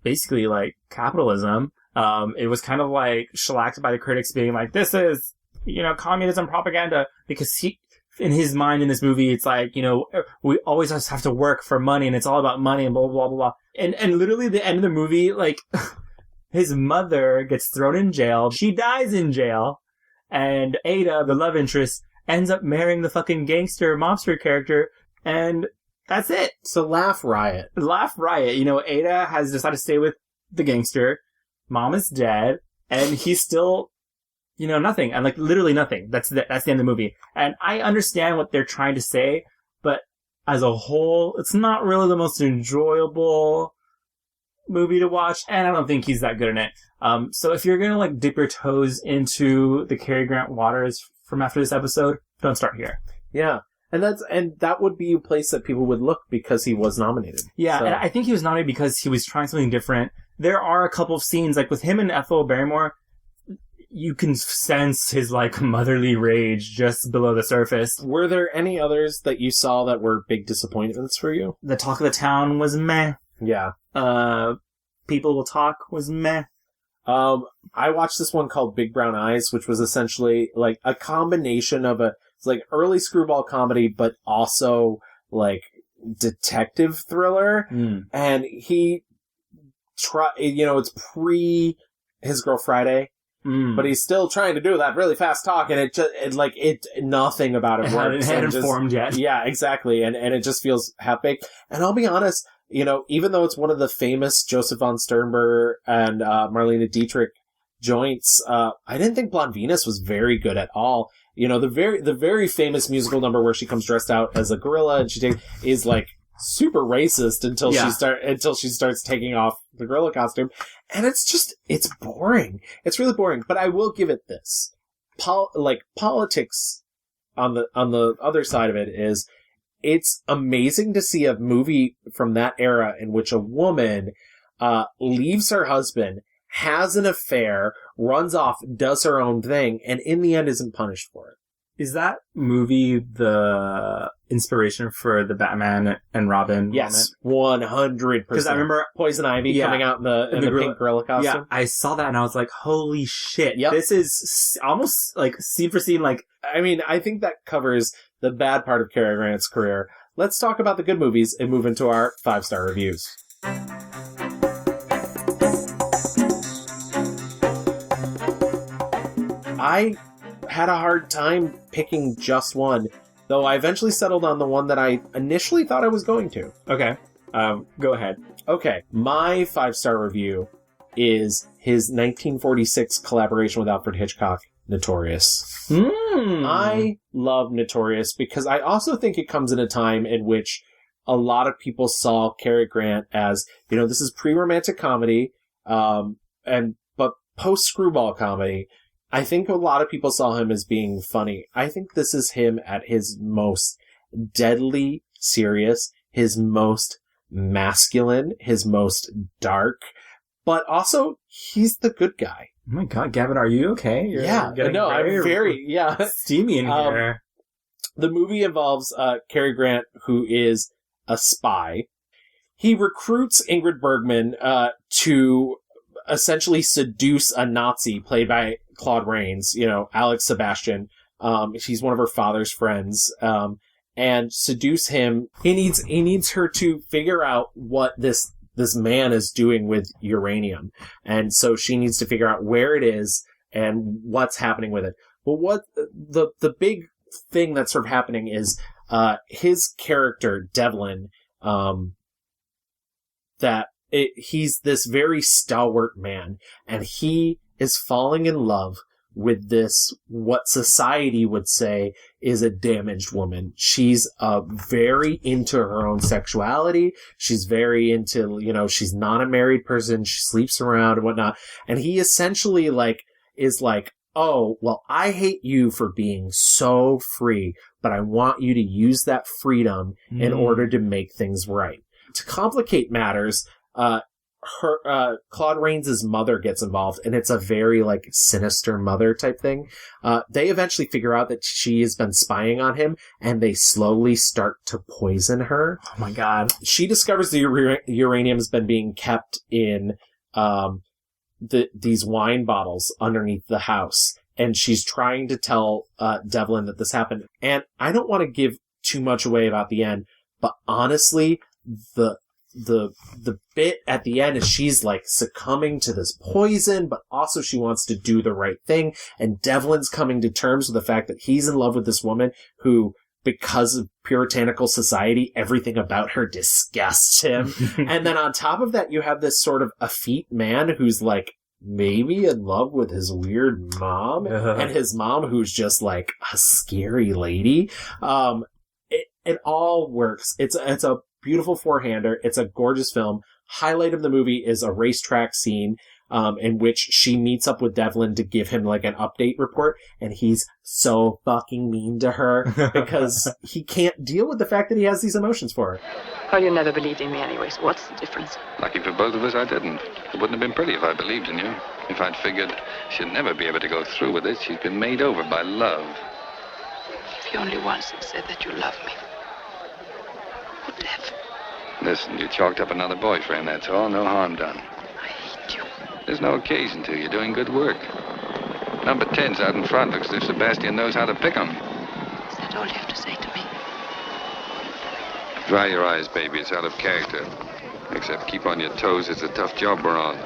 basically, like, capitalism. It was kind of, like, shellacked by the critics being like, this is, communism propaganda, because in his mind in this movie, it's like, we always just have to work for money, and it's all about money, and blah, blah, blah, blah. And literally the end of the movie, like, his mother gets thrown in jail. She dies in jail. And Ada, the love interest, ends up marrying the fucking gangster mobster character. And that's it. So Laugh Riot. Ada has decided to stay with the gangster. Mom is dead. And he's still, nothing. And, like, literally nothing. That's the end of the movie. And I understand what they're trying to say. But as a whole, it's not really the most enjoyable movie to watch, and I don't think he's that good in it. So if you're gonna, like, dip your toes into the Cary Grant waters from after this episode, don't start here. Yeah. And that would be a place that people would look because he was nominated. Yeah, so. And I think he was nominated because he was trying something different. There are a couple of scenes, like with him and Ethel Barrymore, you can sense his, like, motherly rage just below the surface. Were there any others that you saw that were big disappointments for you? The Talk of the Town was meh. Yeah. People Will Talk was meh. I watched this one called Big Brown Eyes, which was essentially like a combination of it's like early screwball comedy, but also like detective thriller. And he it's pre His Girl Friday, but he's still trying to do that really fast talk, and nothing about it works. It hadn't formed yet. Yeah, exactly. And it just feels half-baked. And I'll be honest, even though it's one of the famous Joseph von Sternberger and Marlene Dietrich joints, I didn't think Blonde Venus was very good at all. The very famous musical number where she comes dressed out as a gorilla and is like super racist until she starts taking off the gorilla costume, and it's boring. It's really boring. But I will give it this: politics on the other side of it is. It's amazing to see a movie from that era in which a woman leaves her husband, has an affair, runs off, does her own thing, and in the end isn't punished for it. Is that movie the inspiration for the Batman and Robin? Yes, 100%. Because I remember Poison Ivy coming out in the pink gorilla costume. Yeah, I saw that and I was like, holy shit. Yep. This is almost like scene for scene. Like, I mean, I think that covers the bad part of Cary Grant's career. Let's talk about the good movies and move into our 5-star reviews. I had a hard time picking just one, though I eventually settled on the one that I initially thought I was going to. Okay. Go ahead. Okay. My 5-star review is his 1946 collaboration with Alfred Hitchcock, Notorious. I love Notorious because I also think it comes in a time in which a lot of people saw Cary Grant as, this is pre-romantic comedy, but post-screwball comedy. I think a lot of people saw him as being funny. I think this is him at his most deadly serious, his most masculine, his most dark, but also he's the good guy. Oh my God, Gavin, are you okay? I'm very steamy in here. The movie involves Cary Grant, who is a spy. he recruits Ingrid Bergman to essentially seduce a Nazi played by Claude Rains, Alex Sebastian. She's one of her father's friends, and seduce him. He needs her to figure out what this man is doing with uranium. And so she needs to figure out where it is and what's happening with it. But what the big thing that's sort of happening is, his character, Devlin, he's this very stalwart man, and he is falling in love with this, what society would say is a damaged woman. She's very into her own sexuality. She's very into, she's not a married person. She sleeps around and whatnot. And he essentially is like, oh, well, I hate you for being so free, but I want you to use that freedom in order to make things right. To complicate matters, Claude Rains' mother gets involved, and it's a very sinister mother type thing. They eventually figure out that she has been spying on him, and they slowly start to poison her. Oh my god. She discovers the uranium has been being kept in these wine bottles underneath the house, and she's trying to tell Devlin that this happened. And I don't want to give too much away about the end, but honestly, the bit at the end is she's succumbing to this poison, but also she wants to do the right thing. And Devlin's coming to terms with the fact that he's in love with this woman who, because of puritanical society, everything about her disgusts him. And then on top of that, you have this sort of effete man who's maybe in love with his weird mom, and his mom who's just a scary lady. It all works. It's a beautiful four-hander. It's a gorgeous film. Highlight of the movie is a racetrack scene in which she meets up with Devlin to give him an update report, and he's so fucking mean to her because he can't deal with the fact that he has these emotions for her. Well, you never believed in me anyway, so what's the difference? Lucky for both of us, I didn't. It wouldn't have been pretty if I believed in you. If I'd figured she'd never be able to go through with it, she'd been made over by love. If you only once had said that you love me. Would have. Listen, you chalked up another boyfriend, that's all. No harm done. I hate you. There's no occasion to. You're doing good work. Number 10's out in front. Looks as if Sebastian knows how to pick 'em. Is that all you have to say to me? Dry your eyes, baby. It's out of character. Except keep on your toes. It's a tough job we're on.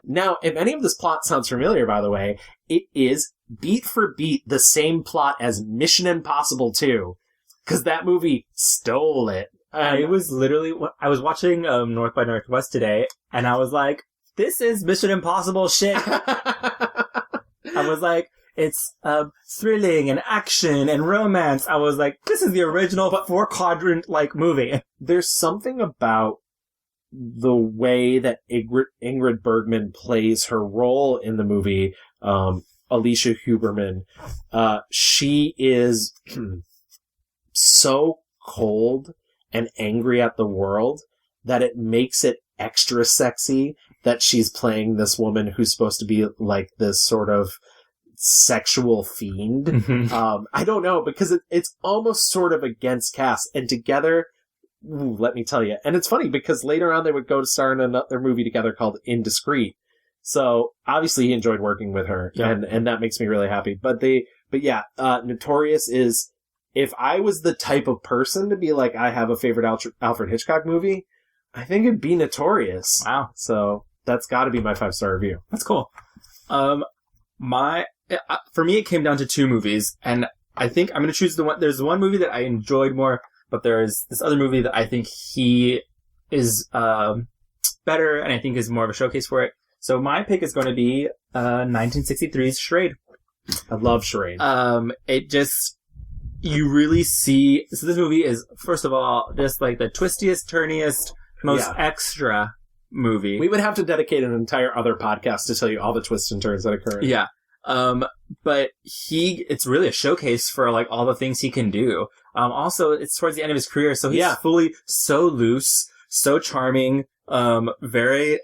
Now, if any of this plot sounds familiar, by the way, it is beat for beat the same plot as Mission Impossible 2. Because that movie stole it. I was watching North by Northwest today, and I was like, this is Mission Impossible shit. I was like, it's thrilling and action and romance. I was like, this is the original 4-quadrant movie. There's something about the way that Ingrid Bergman plays her role in the movie, Alicia Huberman. She is so cold and angry at the world that it makes it extra sexy that she's playing this woman who's supposed to be this sort of sexual fiend. I don't know, because it's almost sort of against cast, and together, let me tell you. And it's funny because later on they would go to star in another movie together called Indiscreet. So obviously he enjoyed working with her, and that makes me really happy. But Notorious is, if I was the type of person to be I have a favorite Alfred Hitchcock movie, I think it'd be Notorious. Wow. So that's got to be my 5-star review. That's cool. For me, it came down to 2 movies, and I think I'm going to choose the one. There's one movie that I enjoyed more, but there's this other movie that I think he is better, and I think is more of a showcase for it. So my pick is going to be 1963's Charade. I love Charade. You really see... So this movie is, first of all, just the twistiest, turniest, most extra movie. We would have to dedicate an entire other podcast to tell you all the twists and turns that occur. Yeah. But it's really a showcase for all the things he can do. Also, it's towards the end of his career, so he's fully so loose, so charming, very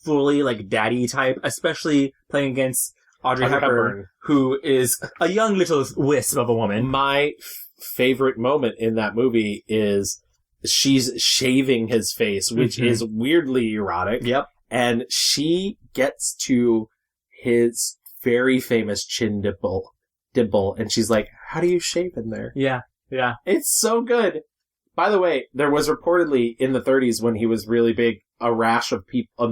fully daddy type, especially playing against Audrey Hepburn, who is a young little wisp of a woman. My favorite moment in that movie is she's shaving his face, which is weirdly erotic. Yep. And she gets to his very famous chin dimple, and she's like, how do you shave in there? Yeah. It's so good. By the way, there was reportedly in the 30s when he was really big, a rash of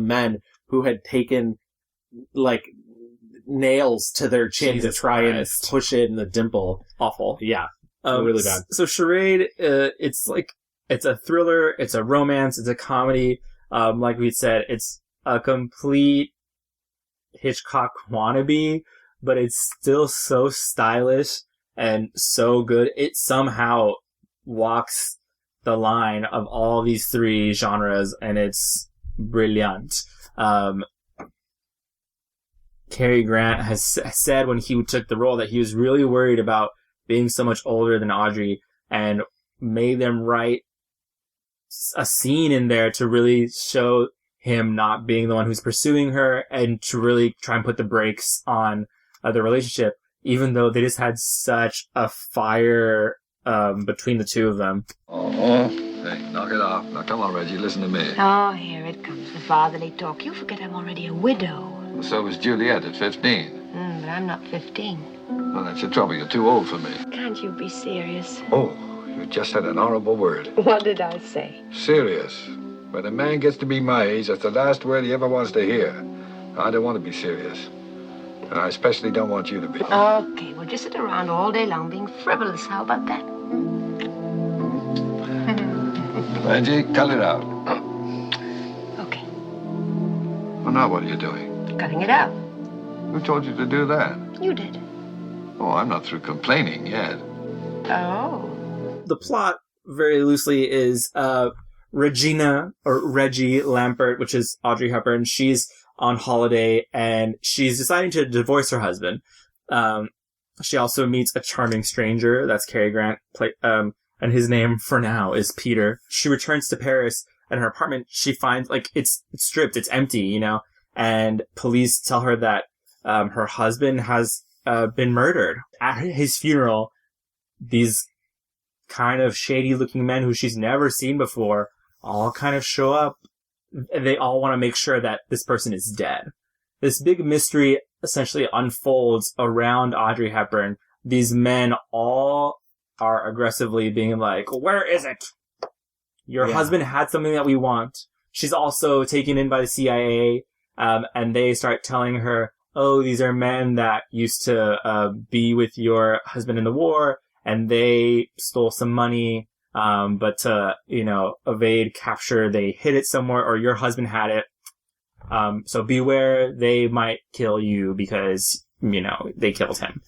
men who had taken like nails to their chin Jesus to try Christ. and push in the dimple. Awful. Yeah. Really bad. So Charade, it's a thriller, it's a romance, it's a comedy. Like we said, it's a complete Hitchcock wannabe, but it's still so stylish and so good. It somehow walks the line of all these three genres, and it's brilliant. Cary Grant has said when he took the role that he was really worried about being so much older than Audrey, and made them write a scene in there to really show him not being the one who's pursuing her, and to really try and put the brakes on the relationship, even though they just had such a fire between the two of them. Oh, hey, knock it off. Now, come on, Reggie, listen to me. Oh, here it comes, the fatherly talk. You forget I'm already a widow. Well, so was Juliet at 15. But I'm not 15. Well, that's your trouble. You're too old for me. Can't you be serious? Oh, you just said an horrible word. What did I say? Serious. When a man gets to be my age, that's the last word he ever wants to hear. I don't want to be serious. And I especially don't want you to be. Okay, we'll just sit around all day long being frivolous. How about that? Reggie, cut it out. Okay. Well, now what are you doing? Cutting it out. Who told you to do that? You did. Oh, I'm not through complaining yet. Oh. The plot, very loosely, is Regina, or Reggie Lampert, which is Audrey Hepburn. She's on holiday, and she's deciding to divorce her husband. She also meets a charming stranger, that's Cary Grant, and his name, for now, is Peter. She returns to Paris, and her apartment, she finds, it's stripped, it's empty, and police tell her that her husband has been murdered. At his funeral, these kind of shady-looking men who she's never seen before all kind of show up. They all want to make sure that this person is dead. This big mystery essentially unfolds around Audrey Hepburn. These men all are aggressively being like, where is it? Your husband had something that we want. She's also taken in by the CIA, and they start telling her, oh, these are men that used to be with your husband in the war, and they stole some money, but to, evade capture, they hid it somewhere, or your husband had it. So beware, they might kill you because, they killed him.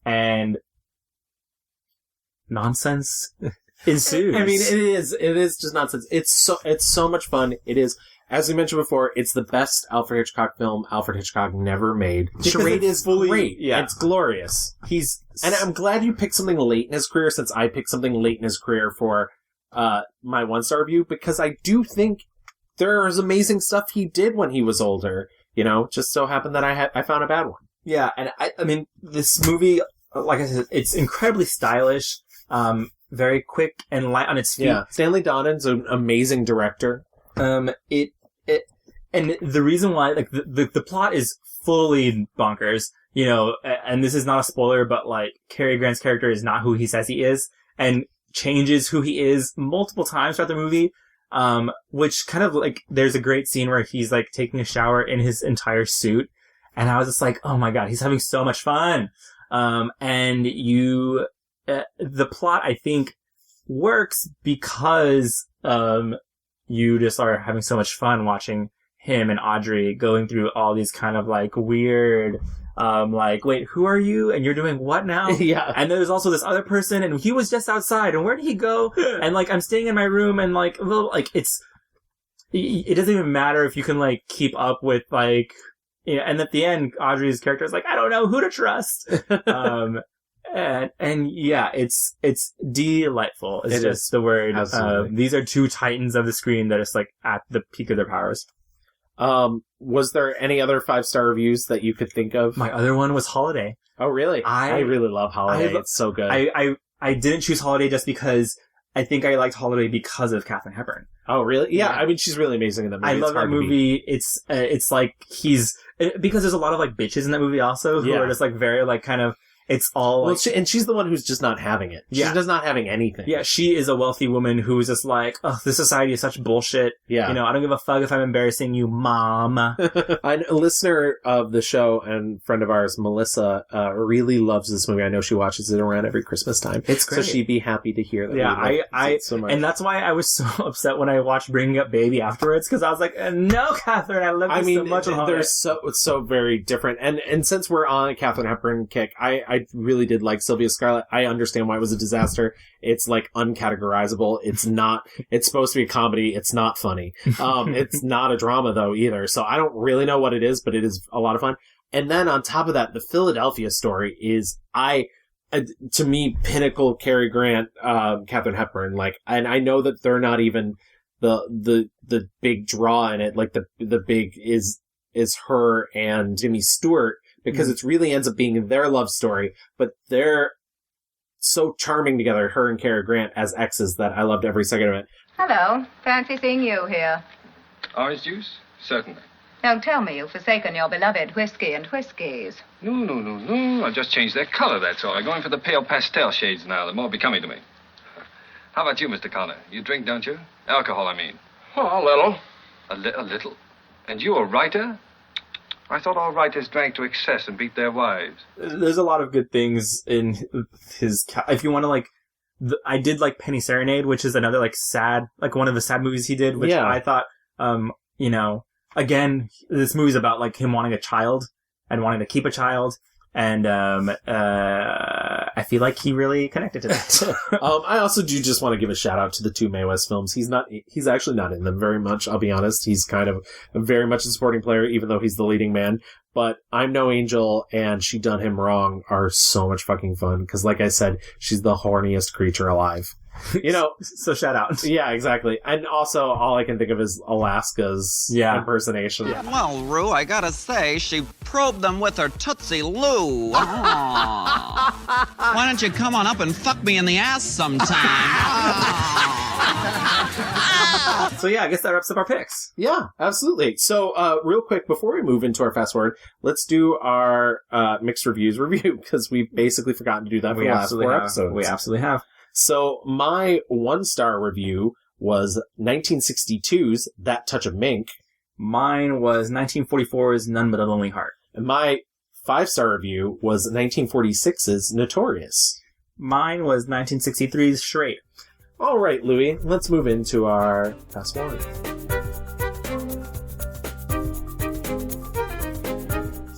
And nonsense ensues. I mean, it is just nonsense. It's so much fun. It is, as we mentioned before, it's the best Alfred Hitchcock film Alfred Hitchcock never made. Charade is great. Yeah. It's glorious. And I'm glad you picked something late in his career, since I picked something late in his career for my 1-star review, because I do think there is amazing stuff he did when he was older. Just so happened that I found a bad one. Yeah, and I mean, this movie, like I said, it's incredibly stylish, very quick and light on its feet. Yeah, Stanley Donen's an amazing director. And the reason why, the plot is fully bonkers, and this is not a spoiler, but Cary Grant's character is not who he says he is, and changes who he is multiple times throughout the movie, which kind of there's a great scene where he's taking a shower in his entire suit, and I was just like, oh my god, he's having so much fun. And the plot, I think, works because, you just are having so much fun watching him and Audrey going through all these kind of weird, wait, who are you? And you're doing what now? Yeah. And there's also this other person, and he was just outside, and where did he go? And I'm staying in my room, and it doesn't even matter if you can keep up with and at the end, Audrey's character is I don't know who to trust. And yeah, it's delightful. It's just the word. These are two titans of the screen that are at the peak of their powers. Was there any other 5-star reviews that you could think of? My other one was Holiday. Oh, really? I really love Holiday. It's so good. I didn't choose Holiday just because I think I liked Holiday because of Katharine Hepburn. Oh, really? Yeah, I mean, she's really amazing in that movie. I love that movie. It's like because there's a lot of like bitches in that movie also who are just like very like kind of, it's all like... and she's the one who's just not having it. She's just not having anything. Yeah, she is a wealthy woman who's just like, oh, this society is such bullshit. Yeah. You know, I don't give a fuck if I'm embarrassing you, mom. A listener of the show and friend of ours, Melissa, really loves this movie. I know she watches it around every Christmas time. It's great. So she'd be happy to hear that. Yeah, I so much. And that's why I was so upset when I watched Bringing Up Baby afterwards, because I was like, no, Catherine, I love you so much. They're so very different. And since we're on a Katharine Hepburn kick, I really did like Sylvia Scarlett. I understand why it was a disaster. It's like uncategorizable. It's supposed to be a comedy. It's not funny. It's not a drama though either. So I don't really know what it is, but it is a lot of fun. And then on top of that, the Philadelphia story is, to me, pinnacle Cary Grant, Katharine Hepburn. Like, and I know that they're not even the big draw in it. Like the big is her and Jimmy Stewart, because it really ends up being their love story, but they're so charming together, her and Cary Grant as exes, that I loved every second of it. Hello. Fancy seeing you here. Orange juice? Certainly. Don't tell me you've forsaken your beloved whiskey and whiskies. No. I just changed their color, that's all. I'm going for the pale pastel shades now. They're more becoming to me. How about you, Mr. Connor? You drink, don't you? Alcohol, I mean. Oh, a little. A little? And you a writer? I thought all writers drank to excess and beat their wives. There's a lot of good things in his... If you want to, like... I did like Penny Serenade, which is another, like, sad... Like, one of the sad movies he did, which I thought, you know... Again, this movie's about, like, him wanting a child and wanting to keep a child. And I feel like he really connected to that. I also do just want to give a shout out to the two Mae West films. He's actually not in them very much, I'll be honest. He's kind of very much a supporting player, even though he's the leading man. But I'm No Angel and She Done Him Wrong are so much fucking fun. Because like I said, she's the horniest creature alive. You know, so shout out. Yeah, exactly. And also, all I can think of is Alaska's impersonation. Yeah. Well, Rue, I gotta say, she probed them with her Tootsie Lou. Why don't you come on up and fuck me in the ass sometime? So yeah, I guess that wraps up our picks. Yeah, absolutely. So, real quick, before we move into our fast forward, let's do our mixed reviews review, because we've basically forgotten to do that for the last 4 episodes. We absolutely have. So my 1-star review was 1962's That Touch of Mink. Mine was 1944's None But a Lonely Heart. And my 5-star review was 1946's Notorious. Mine was 1963's Charade. All right, Louis, let's move into our fast forward.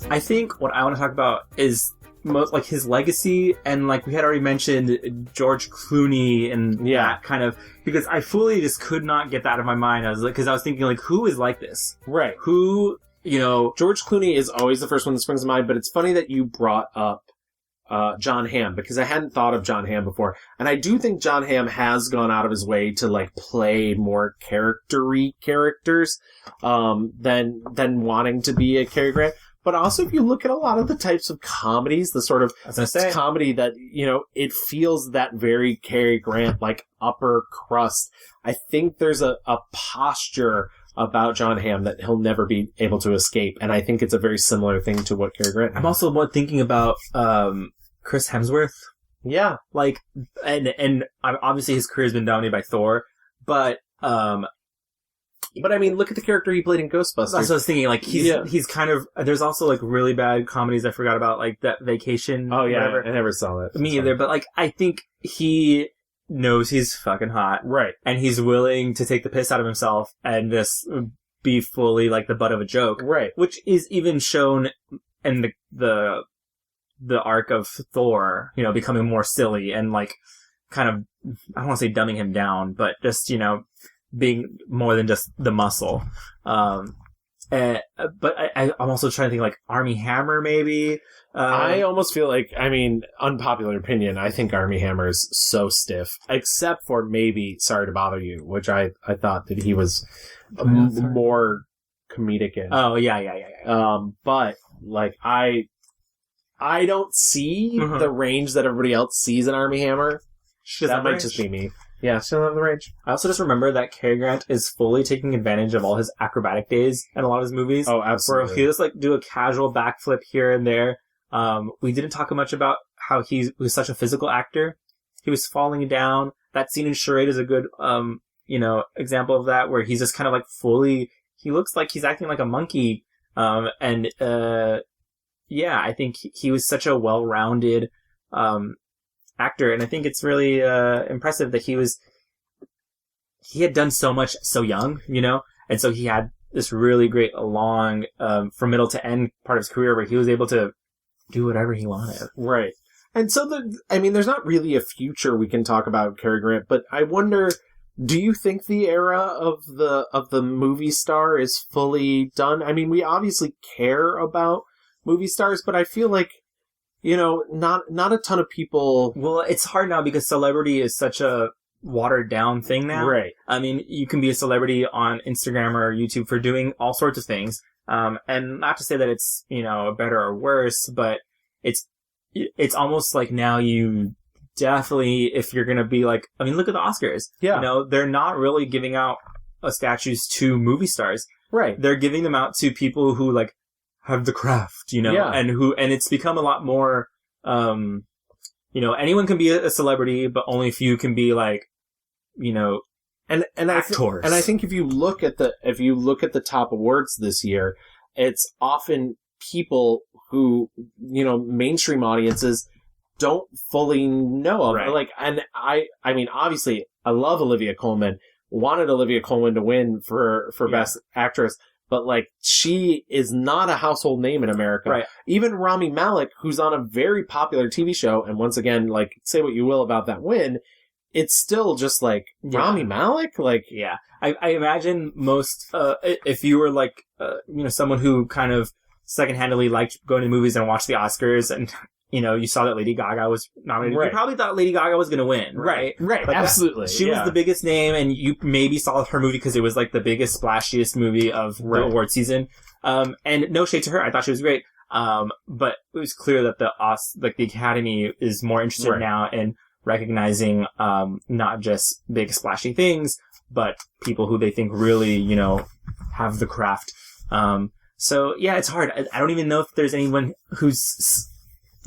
I think what I want to talk about is most like his legacy, and like we had already mentioned George Clooney and that kind of, because I fully just could not get that out of my mind. I was like, because I was thinking like, who is like this? Right. Who, you know, George Clooney is always the first one that springs to mind, but it's funny that you brought up John Hamm, because I hadn't thought of John Hamm before. And I do think John Hamm has gone out of his way to like play more character-y characters than wanting to be a Cary Grant. But also, if you look at a lot of the types of comedies, the sort of comedy that, you know, it feels that very Cary Grant, like, upper crust. I think there's a posture about John Hamm that he'll never be able to escape. And I think it's a very similar thing to what Cary Grant has. I'm also thinking about Chris Hemsworth. Yeah. Like, and obviously his career has been dominated by Thor, but I mean, look at the character he played in Ghostbusters. That's what I was thinking. Like, he's kind of... There's also, like, really bad comedies I forgot about, like, that Vacation. Oh, yeah. Whatever. I never saw that. Me either. But, like, I think he knows he's fucking hot. Right. And he's willing to take the piss out of himself and just be fully, like, the butt of a joke. Right. Which is even shown in the arc of Thor, you know, becoming more silly and, like, kind of... I don't want to say dumbing him down, but just, you know... being more than just the muscle. But I'm also trying to think like Armie Hammer maybe. I almost feel like, I mean, unpopular opinion, I think Armie Hammer's so stiff, except for maybe Sorry to Bother You, which I thought that he was more comedic in. Oh, yeah. But like, I don't see the range that everybody else sees in Armie Hammer. That might just be me. Yeah, she doesn't have the range. I also just remember that Cary Grant is fully taking advantage of all his acrobatic days in a lot of his movies. Oh, absolutely. Where he'll just like do a casual backflip here and there. We didn't talk much about how he was such a physical actor. He was falling down. That scene in Charade is a good, example of that, where he's just kind of like he looks like he's acting like a monkey. I think he was such a well-rounded, actor. And I think it's really, impressive that he had done so much so young, and so he had this really great long, from middle to end part of his career where he was able to do whatever he wanted. Right. And so there's not really a future we can talk about Cary Grant, but I wonder, do you think the era of the movie star is fully done? I mean, we obviously care about movie stars, but I feel like, not a ton of people. Well, it's hard now because celebrity is such a watered down thing now. Right. I mean, you can be a celebrity on Instagram or YouTube for doing all sorts of things. And not to say that it's, better or worse, but it's almost like now you definitely, if you're going to be like, I mean, look at the Oscars. Yeah. They're not really giving out statues to movie stars. Right. They're giving them out to people who like have the craft, Yeah. and it's become a lot more, anyone can be a celebrity, but only a few can be like, and actors. I think if you look at the top awards this year, it's often people who, mainstream audiences don't fully know of. Right. Like, and I mean, obviously, I love Olivia Colman. Wanted Olivia Colman to win for Best Actress, but like, she is not a household name in America. Right. Even Rami Malek, who's on a very popular TV show, and once again, like, say what you will about that win, it's still just like, Rami Malek? Like, yeah. I imagine most, if you were like, someone who kind of secondhandedly liked going to movies and watch the Oscars and, you saw that Lady Gaga was nominated. Right. You probably thought Lady Gaga was going to win, right? Right. Like Absolutely. She was the biggest name, and you maybe saw her movie because it was like the biggest, splashiest movie of the award season. And no shade to her. I thought she was great. But it was clear that the Academy is more interested now in recognizing, not just big splashy things, but people who they think really, have the craft. So yeah, it's hard. I don't even know if there's anyone who's,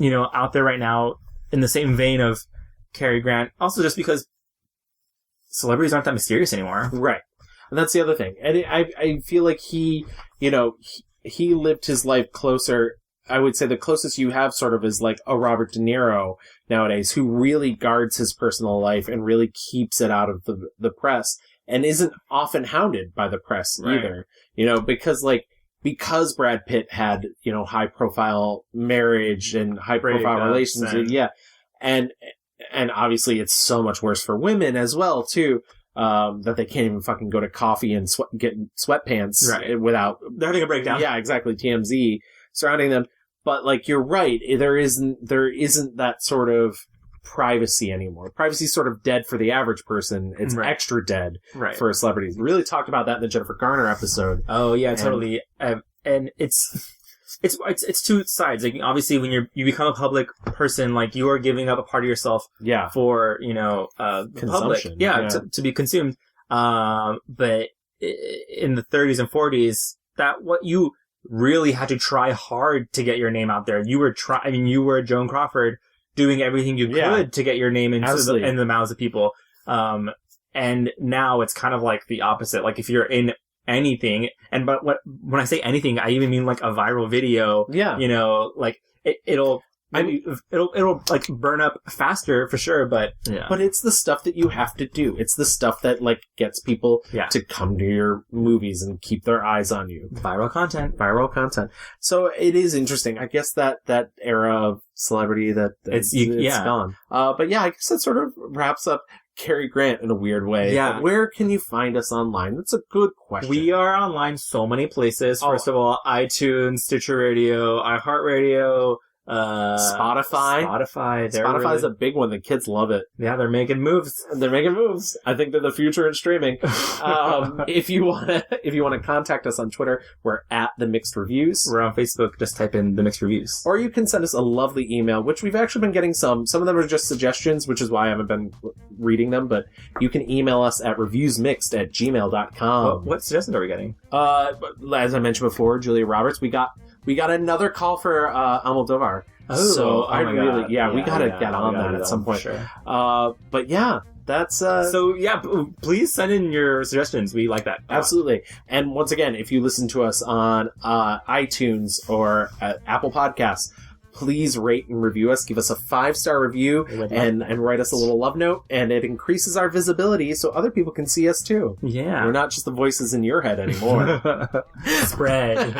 out there right now in the same vein of Cary Grant. Also just because celebrities aren't that mysterious anymore. Right. And that's the other thing. And I feel like he lived his life closer. I would say the closest you have sort of is like a Robert De Niro nowadays, who really guards his personal life and really keeps it out of the press and isn't often hounded by the press either. Because Brad Pitt had, high profile marriage and high profile relations. Yeah. And obviously it's so much worse for women as well, too. That they can't even fucking go to coffee and get sweatpants without... They're having a breakdown. Yeah, exactly. TMZ surrounding them. But, like, you're right. There isn't that sort of privacy anymore. Privacy's sort of dead for the average person. It's extra dead for celebrities. We really talked about that in the Jennifer Garner episode. Oh, yeah, totally. And it's two sides. Like, obviously, when you become a public person, like, you are giving up a part of yourself for, the consumption. Public. Yeah. To be consumed. But in the 30s and 40s, what you really had to try hard to get your name out there. You were Joan Crawford doing everything you could to get your name into the mouths of people. And now it's kind of like the opposite. Like, if you're in anything, when I say anything, I even mean like a viral video. Yeah. Like it'll like burn up faster for sure, but But it's the stuff that you have to do. It's the stuff that like gets people to come to your movies and keep their eyes on you. Viral content. So it is interesting. I guess that era of celebrity it's gone. But yeah, I guess that sort of wraps up Cary Grant in a weird way. Yeah. But where can you find us online? That's a good question. We are online so many places. First of all, iTunes, Stitcher Radio, iHeartRadio, Spotify. Spotify's a big one. The kids love it. Yeah, they're making moves. I think they're the future in streaming. If you want to contact us on Twitter, we're at The Mixed Reviews. We're on Facebook. Just type in The Mixed Reviews. Or you can send us a lovely email, which we've actually been getting some. Some of them are just suggestions, which is why I haven't been reading them. But you can email us at reviewsmixed@gmail.com. What suggestions are we getting? As I mentioned before, Julia Roberts. We got another call for Almodovar. So I really, we gotta get on that at some point. Sure. But yeah, that's please send in your suggestions. We like that. Absolutely. And once again, if you listen to us on iTunes or Apple Podcasts, please rate and review us. Give us a 5-star review and write us a little love note. And it increases our visibility so other people can see us too. Yeah. We're not just the voices in your head anymore. Spread.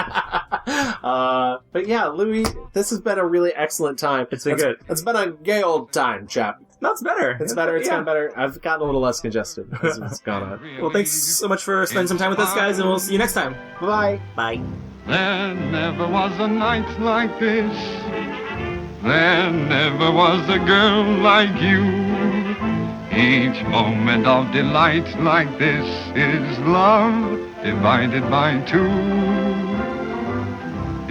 But yeah, Louis, this has been a really excellent time. It's been good. It's been a gay old time, chap. That's better. It's better. It's gotten better. I've gotten a little less congested as it's gone on. Well, thanks so much for spending some time with us, guys, and we'll see you next time. Bye-bye. Bye. There never was a night like this. There never was a girl like you. Each moment of delight like this is love divided by 2.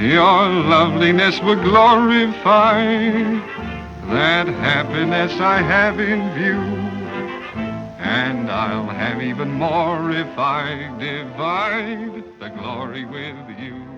Your loveliness will glorify that happiness I have in view. And I'll have even more if I divide the glory with you.